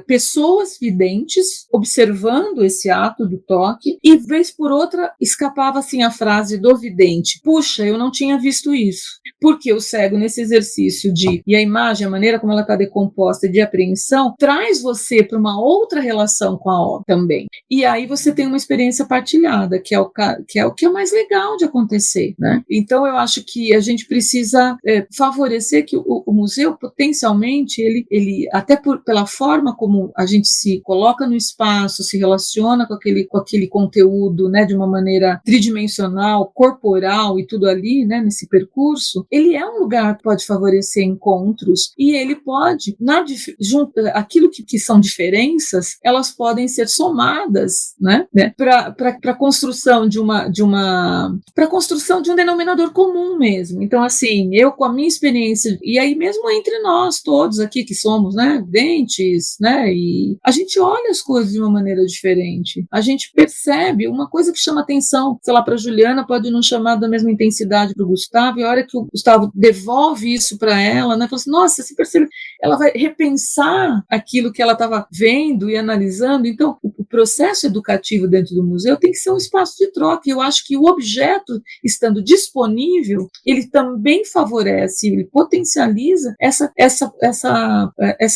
pessoas videntes observando esse ato do toque, e vez por outra escapava assim a frase do vidente: puxa, eu não tinha visto isso. Porque o cego, nesse exercício e a imagem, a maneira como ela está decomposta de apreensão, traz você para uma outra relação com a obra também. E aí você tem uma experiência partilhada, que é o que é mais legal de acontecer, né? Então eu acho que a gente precisa favorecer que o museu, potencialmente, ele até pela forma como a gente se coloca no espaço, se relaciona com aquele conteúdo, né, de uma maneira tridimensional, corporal e tudo ali, né, nesse percurso, ele é um lugar que pode favorecer encontros e ele pode, aquilo que são diferenças, elas podem ser somadas, né, para a construção para construção de um denominador comum mesmo. Então, assim, eu com a minha experiência, e aí mesmo entre nós todos aqui que somos, né, dentes, né, e a gente olha as coisas de uma maneira diferente. A gente percebe uma coisa que chama atenção, sei lá, para a Juliana pode não chamar da mesma intensidade para o Gustavo, e a hora que o Gustavo devolve isso para ela, né, fala assim, nossa, você percebe, ela vai repensar aquilo que ela estava vendo e analisando. Então, o processo educativo dentro do museu tem que ser um espaço de troca, e eu acho que o objeto, estando disponível, ele também favorece, ele potencializa essa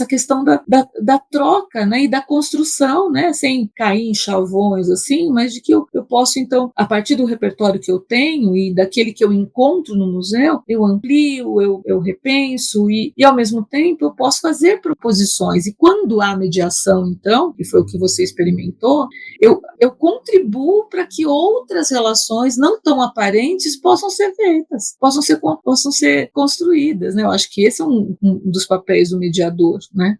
questão da troca, né, e da construção, né, sem cair em chavões assim, mas de que eu posso, então, a partir do repertório que eu tenho e daquele que eu encontro no museu, eu amplio, eu repenso e ao mesmo tempo eu posso fazer proposições. E quando há mediação, então, que foi o que você experimentou, eu contribuo para que outras relações não tão aparentes possam ser feitas, possam ser construídas, né? Eu acho que esse é um dos papéis do mediador, né?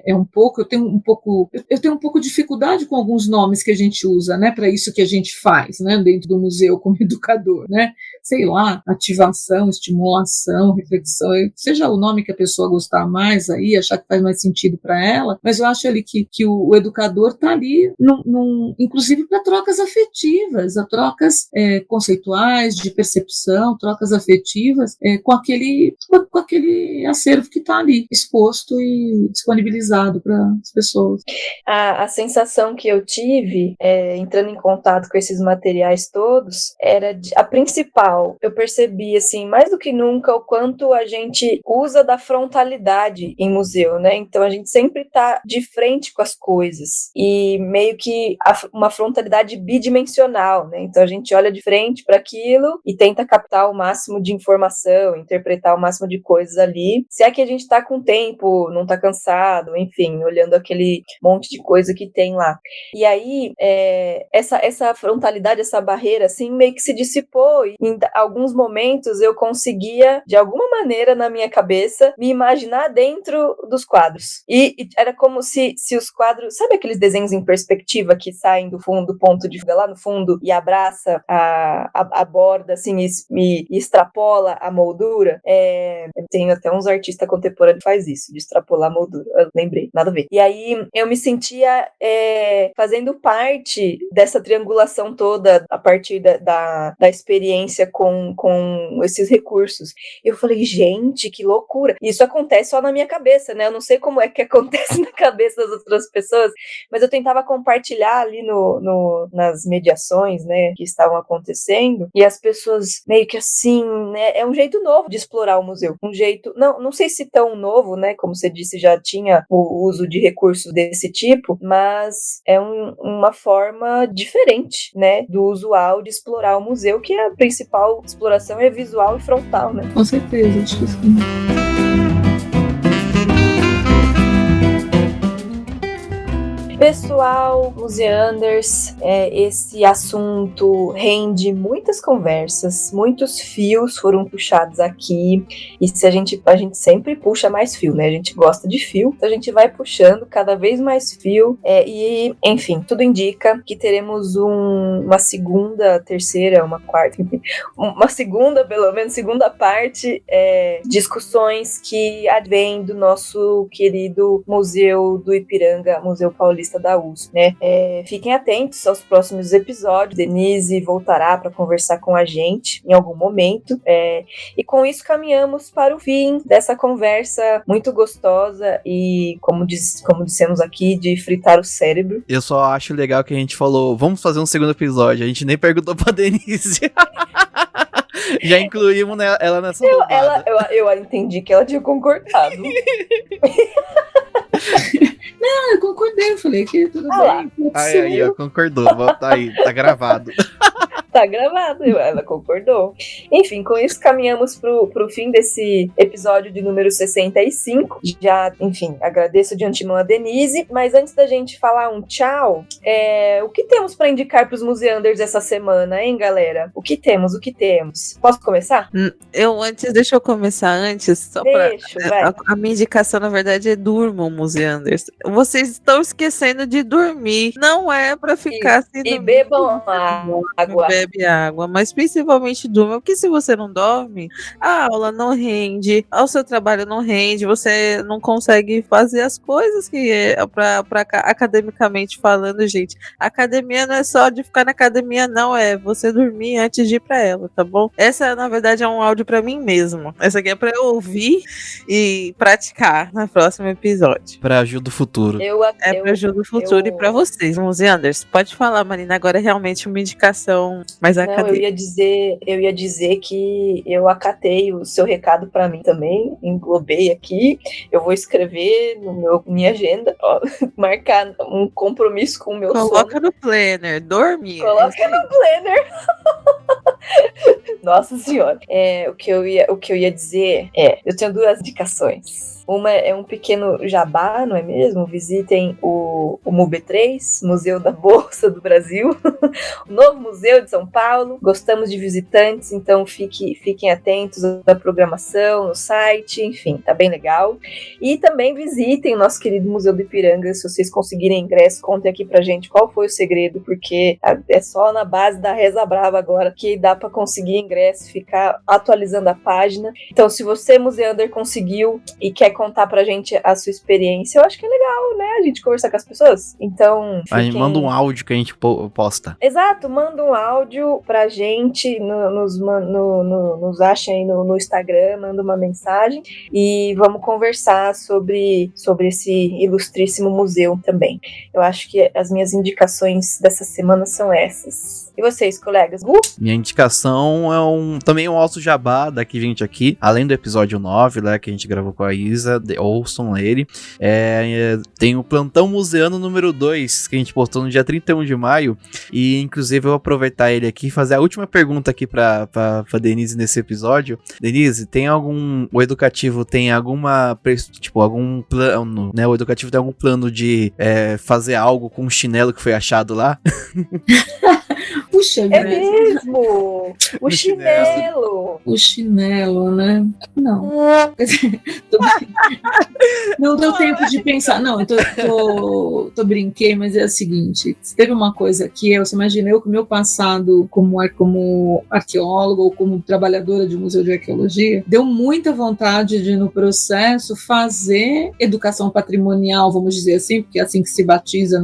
Eu tenho um pouco de dificuldade com alguns nomes que a gente usa, né, para isso que a gente faz, né, dentro do museu como educador, né? Sei lá, ativação, estimulação, reflexão, seja o nome que a pessoa gostar mais aí, achar que faz mais sentido para ela, mas eu acho ali que o educador está ali, inclusive para trocas afetivas, trocas conceituais, de percepção, trocas afetivas, com aquele acervo que está ali, exposto e disponibilizado para as pessoas. A sensação que eu tive, entrando em contato com esses materiais todos, era a principal. Eu percebi, assim, mais do que nunca, o quanto a gente usa da frontalidade em museu, né? Então a gente sempre está de frente com as coisas e meio que uma frontalidade bidimensional, né? Então a gente olha de frente para aquilo e tenta captar o máximo de informação, interpretar o máximo de coisas ali. Se é que a gente está com tempo, não está cansado, enfim, olhando aquele monte de coisa que tem lá. E aí, essa frontalidade, essa barreira, assim, meio que se dissipou, e alguns momentos eu conseguia, de alguma maneira na minha cabeça, me imaginar dentro dos quadros. E era como se os quadros... Sabe aqueles desenhos em perspectiva que saem do fundo, do ponto de fuga lá no fundo e abraça a borda, assim, e extrapola a moldura? Tem até uns artistas contemporâneos que faz isso, de extrapolar a moldura. Eu lembrei, nada a ver. E aí eu me sentia fazendo parte dessa triangulação toda a partir da experiência com esses recursos. E eu falei, gente, que loucura. Isso acontece só na minha cabeça, né? Eu não sei como é que acontece na cabeça das outras pessoas, mas eu tentava compartilhar ali nas mediações, né, que estavam acontecendo, e as pessoas meio que assim, né? É um jeito novo de explorar o museu. Um jeito, não sei se tão novo, né? Como você disse, já tinha o uso de recursos desse tipo, mas é uma forma diferente, né, do usual de explorar o museu, que a principal exploração é visual e frontal, né? Com certeza, acho que sim. Pessoal, museanders, esse assunto rende muitas conversas, muitos fios foram puxados aqui, e se a gente sempre puxa mais fio, né? A gente gosta de fio, então a gente vai puxando cada vez mais fio, e, enfim, tudo indica que teremos uma segunda, terceira, uma quarta, enfim, uma segunda, pelo menos, segunda parte, discussões que advêm do nosso querido Museu do Ipiranga, Museu Paulista da USP, né? Fiquem atentos aos próximos episódios. Denise voltará para conversar com a gente em algum momento. E com isso caminhamos para o fim dessa conversa muito gostosa e, como dissemos aqui, de fritar o cérebro. Eu só acho legal que a gente falou, vamos fazer um segundo episódio. A gente nem perguntou pra Denise. Já incluímos ela nessa roubada. Eu entendi que ela tinha concordado. Não, eu concordei, eu falei que tudo bem. Aí, ó, concordou. Tá aí, tá gravado. Tá gravado, ela concordou. Enfim, com isso caminhamos pro fim desse episódio de número 65. Já, enfim, agradeço de antemão a Denise, mas antes da gente falar um tchau, o que temos para indicar pros museanders essa semana, hein, galera? O que temos? Posso começar? Deixa eu começar antes, só vai. A minha indicação, na verdade, é durmam, museanders. Vocês estão esquecendo de dormir. Não é pra ficar assim. E bebam água. Bebe água, mas principalmente durma, porque se você não dorme, a aula não rende, o seu trabalho não rende, você não consegue fazer as coisas que academicamente falando, gente. A academia não é só de ficar na academia, não, é você dormir antes de ir pra ela, tá bom? Essa, na verdade, é um áudio pra mim mesmo. Essa aqui é pra eu ouvir e praticar no próximo episódio. Pra ajuda do futuro. Pra ajuda do futuro e pra vocês, museanders. Pode falar, Marina, agora é realmente uma indicação mais acadêmica. Eu ia dizer que eu acatei o seu recado pra mim também, englobei aqui, eu vou escrever minha agenda, ó, marcar um compromisso com o meu sono. Coloca no planner, dorme. Coloca no planner. Nossa senhora. O que eu ia dizer eu tenho duas indicações. Uma é um pequeno jabá, não é mesmo? Visitem o MUB3, Museu da Bolsa do Brasil, o novo museu de São Paulo. Gostamos de visitantes, então fiquem atentos à programação, no site, enfim, tá bem legal. E também visitem o nosso querido Museu do Ipiranga. Se vocês conseguirem ingresso, contem aqui pra gente qual foi o segredo, porque é só na base da Reza Brava agora que dá pra conseguir ingresso, ficar atualizando a página. Então, se você, museander, conseguiu e quer contar pra gente a sua experiência, eu acho que é legal, né, a gente conversar com as pessoas. Então, aí manda um áudio que a gente posta. Exato, manda um áudio pra gente, nos achem aí no Instagram, manda uma mensagem e vamos conversar sobre esse ilustríssimo museu também. Eu acho que as minhas indicações dessa semana são essas. E vocês, colegas? Minha indicação é também um alto jabá daqui, gente, aqui. Além do episódio 9, né, que a gente gravou com a Isa, ouçam ele. Tem o Plantão Museano número 2, que a gente postou no dia 31 de maio. E, inclusive, eu vou aproveitar ele aqui e fazer a última pergunta aqui pra Denise nesse episódio. Denise, o educativo tem alguma, tipo, algum plano, né? O educativo tem algum plano de fazer algo com um chinelo que foi achado lá? Puxa É vida. mesmo! O No chinelo. chinelo! O chinelo, né? Não. Tô brin- Não deu tempo de pensar. Não, tô brinquei, mas é o seguinte: teve uma coisa que você imagina eu com o meu passado como arqueólogo ou como trabalhadora de museu de arqueologia, deu muita vontade de, no processo, fazer educação patrimonial, vamos dizer assim, porque é assim que se batiza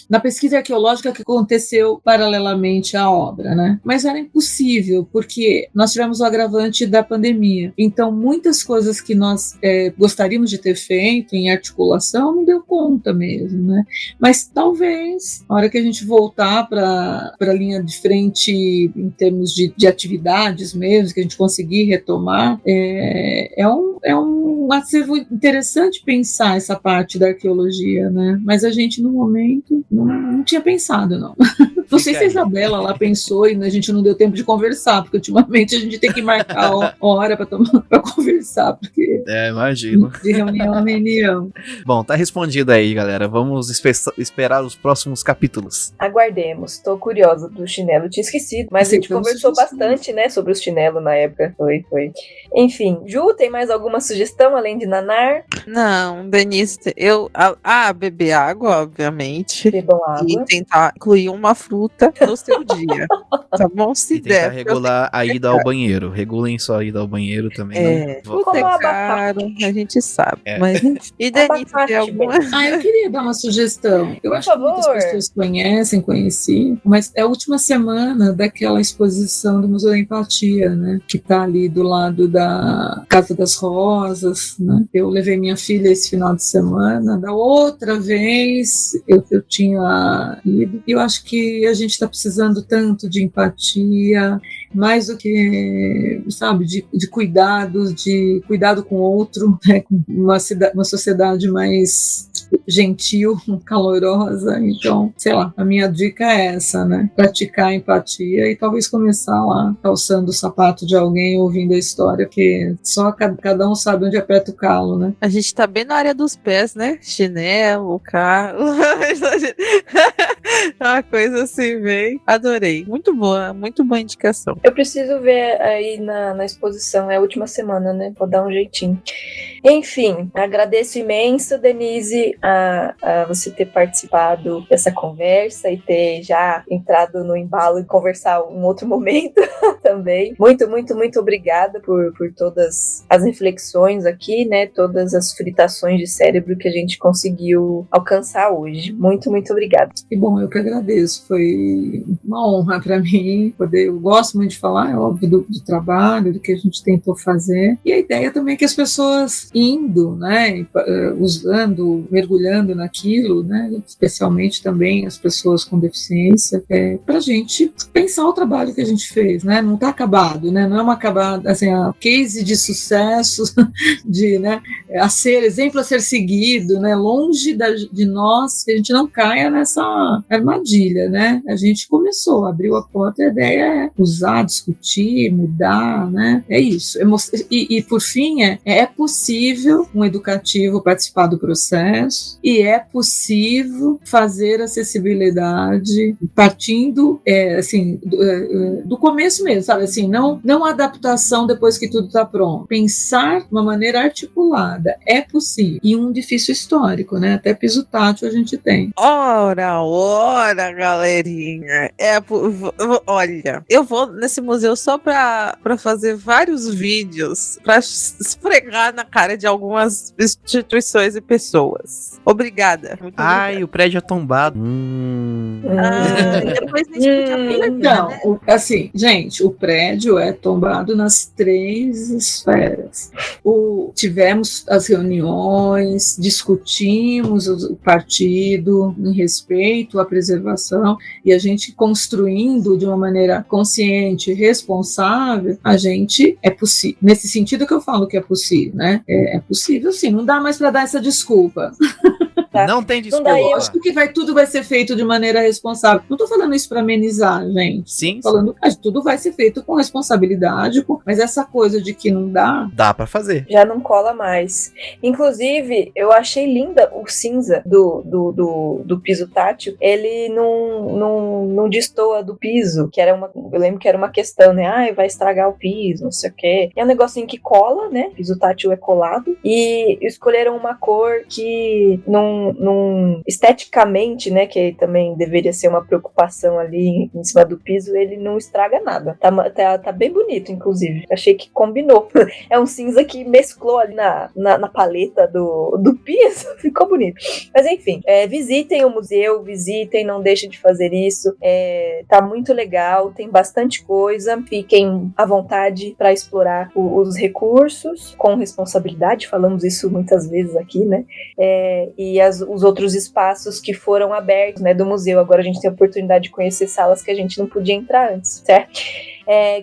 na pesquisa arqueológica que aconteceu paralelamente à obra, né? Mas era impossível, porque nós tivemos o agravante da pandemia. Então, muitas coisas que nós gostaríamos de ter feito em articulação não deu conta mesmo, né? Mas talvez, na hora que a gente voltar para a linha de frente em termos de atividades mesmo, que a gente conseguir retomar, é um acervo interessante pensar essa parte da arqueologia, né? Mas a gente, no momento, não tinha pensado, não. Não sei se a Isabela lá pensou e a gente não deu tempo de conversar, porque ultimamente a gente tem que marcar a hora para conversar, porque Imagino. de reunião em reunião. Bom, tá respondido aí, galera. Vamos esperar os próximos capítulos. Aguardemos. Tô curiosa do chinelo. Tinha esquecido, mas a gente Aceitamos conversou sugestões. bastante, né, sobre o chinelo na época. Foi. Enfim, Ju, tem mais alguma sugestão além de nanar? Não, Denise, beber água, obviamente. Bebam E água. tentar incluir uma fruta no seu dia. Tá bom? Se E tentar der. regular a ida ao banheiro. Regulem só a ida ao banheiro também. Tudo Como é abacate. caro, a gente sabe. É. Mas, e Denise, Abacate, tem alguma... Eu queria dar uma sugestão. Eu Por acho que muitas favor. pessoas conheci, mas é a última semana daquela exposição do Museu da Empatia, né? Que está ali do lado da Casa das Rosas, né? Eu levei minha filha esse final de semana. Da outra vez eu tinha ido. Eu acho que a gente está precisando tanto de empatia, mais do que, sabe, de cuidados, de cuidado com o outro, né? Com uma sociedade mais gentil, calorosa. Então, sei lá, a minha dica é essa, né? Praticar a empatia e talvez começar lá, calçando o sapato de alguém, ouvindo a história, porque só cada um sabe onde aperta o calo, né? A gente tá bem na área dos pés, né? Chinelo, carro. Uma coisa assim, bem. Adorei. Muito boa indicação. Eu preciso ver aí na exposição, é a última semana, né? Vou dar um jeitinho. Enfim, agradeço imenso, Denise, a você ter participado dessa conversa e ter já entrado no embalo e conversar um outro momento também. Muito, muito, muito obrigada por todas as reflexões aqui, né? Todas as fritações de cérebro que a gente conseguiu alcançar hoje. Muito, muito obrigada. E bom, eu que agradeço. Foi uma honra para mim poder. Eu gosto muito de falar, é óbvio, do trabalho, do que a gente tentou fazer. E a ideia também é que as pessoas indo, né, usando, mergulhando naquilo, né, especialmente também as pessoas com deficiência, para a gente pensar o trabalho que a gente fez, né, não está acabado, né, não é uma acabada, assim, a case de sucesso, de, né, exemplo a ser seguido, né, longe de nós, que a gente não caia nessa armadilha, né, a gente começou, abriu a porta, a ideia é usar, discutir, mudar, né, é isso, e por fim é possível um educativo participar do processo e é possível fazer acessibilidade partindo assim, do começo mesmo, sabe, assim, não adaptação depois que tudo está pronto, pensar de uma maneira articulada, é possível, e um difícil histórico, né, até piso tátil a gente tem. Ora, galerinha. Olha, eu vou nesse museu só pra fazer vários vídeos pra esfregar na cara de algumas instituições e pessoas. Obrigada. Muito obrigada. O prédio é tombado. Depois a gente podia pegar, Então, né? assim, gente, o prédio é tombado nas 3 esferas. Tivemos as reuniões, discutimos o partido em respeito à preservação, e a gente construindo de uma maneira consciente e responsável, a gente é possível. Nesse sentido que eu falo que é possível, né? É possível, sim, não dá mais para dar essa desculpa. tá? Não tem Não dá desculpa. Lógico que tudo vai ser feito de maneira responsável. Não estou falando isso para amenizar, gente. Sim, Falando que tudo vai ser feito com responsabilidade, mas essa coisa de que não dá. dá pra fazer. Já não cola mais. Inclusive, eu achei linda o cinza do piso tátil. Ele não destoa do piso, que era eu lembro que era uma questão, né? Ai, vai estragar o piso, não sei o quê. É um negocinho que cola, né? O piso tátil é colado. E escolheram uma cor que esteticamente, né? Que também deveria ser uma preocupação ali em cima do piso, ele não estraga nada. Tá bem bonito, inclusive. Achei que combinou. É um cinza que mesclou ali na paleta do piso. Ficou bonito. Mas enfim, visitem o museu, visitem, não deixem de fazer isso. Tá muito legal, tem bastante coisa. Fiquem à vontade para explorar os recursos com responsabilidade. Falamos isso muitas vezes aqui, né? E os outros espaços que foram abertos, né, do museu. Agora a gente tem a oportunidade de conhecer salas que a gente não podia entrar antes, certo?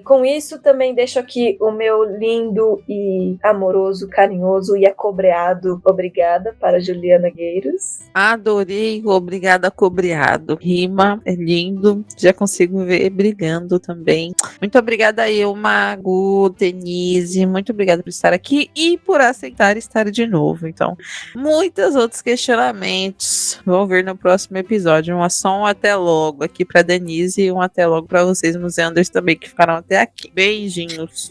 Com isso, também deixo aqui o meu lindo e amoroso, carinhoso e acobreado obrigada para Juliana Gueiros. Adorei o obrigada cobreado. Rima, é lindo. Já consigo ver brilhando também. Muito obrigada eu, Mago, Denise. Muito obrigada por estar aqui e por aceitar estar de novo. Então, muitos outros questionamentos vão vir no próximo episódio. Só um até logo aqui para Denise e um até logo para vocês, museanders, também que ficaram até aqui. Beijinhos.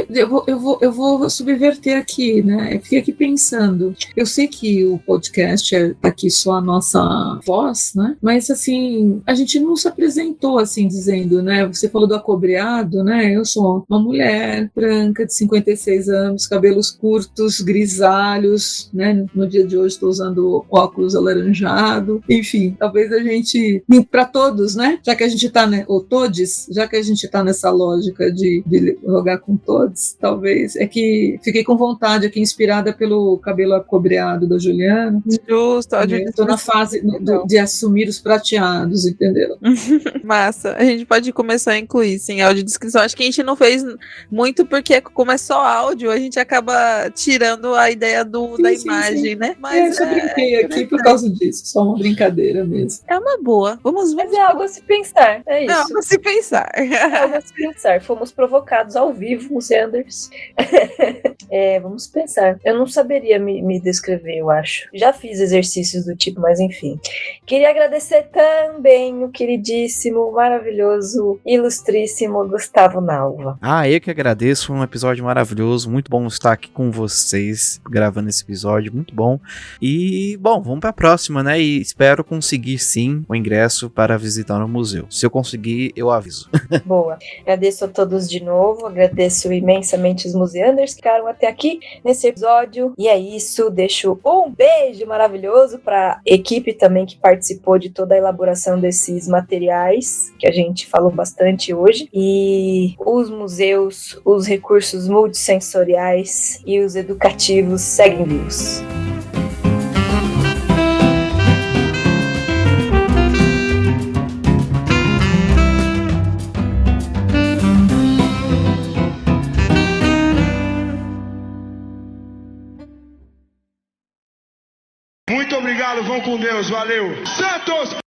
Eu vou subverter aqui, né? Eu fiquei aqui pensando. Eu sei que o podcast é aqui só a nossa voz, né? Mas assim, a gente não se apresentou assim dizendo, né? Você falou do acobreado, né? Eu sou uma mulher branca de 56 anos, cabelos curtos, grisalhos, né? No dia de hoje estou usando óculos alaranjado. Enfim, talvez a gente, para todos, né? Já que a gente tá, né? Ou todes, já que a gente tá nessa lógica de jogar com todos, talvez, é que fiquei com vontade aqui, inspirada pelo cabelo acobreado da Juliana. Justo, Estou na fase de assumir os prateados, entendeu? Massa, a gente pode começar a incluir isso em audiodescrição. Acho que a gente não fez muito porque, como é só áudio, a gente acaba tirando a ideia da imagem, né? Mas eu brinquei aqui por causa disso, só uma brincadeira mesmo. É uma boa. Vamos. Mas é algo a se pensar, é isso. É algo a se pensar. É algo a se pensar. Fomos provocados ao vivo, Museanders. Vamos pensar. Eu não saberia me descrever, eu acho. Já fiz exercícios do tipo, mas enfim. Queria agradecer também o queridíssimo, maravilhoso, ilustríssimo Gustavo Nalva. Eu que agradeço, foi um episódio maravilhoso, muito bom estar aqui com vocês, gravando esse episódio, muito bom. E, bom, vamos para a próxima, né? E espero conseguir, sim, o ingresso para visitar o museu. Se eu conseguir, eu aviso. Boa. Agradeço a todos de novo, agradeço imensamente os museanders que ficaram até aqui nesse episódio. E é isso, deixo um beijo maravilhoso para a equipe também que participou de toda a elaboração desses materiais, que a gente falou bastante hoje. E os museus, os recursos multissensoriais e os educativos seguem vivos. Muito obrigado, vão com Deus, valeu. Santos!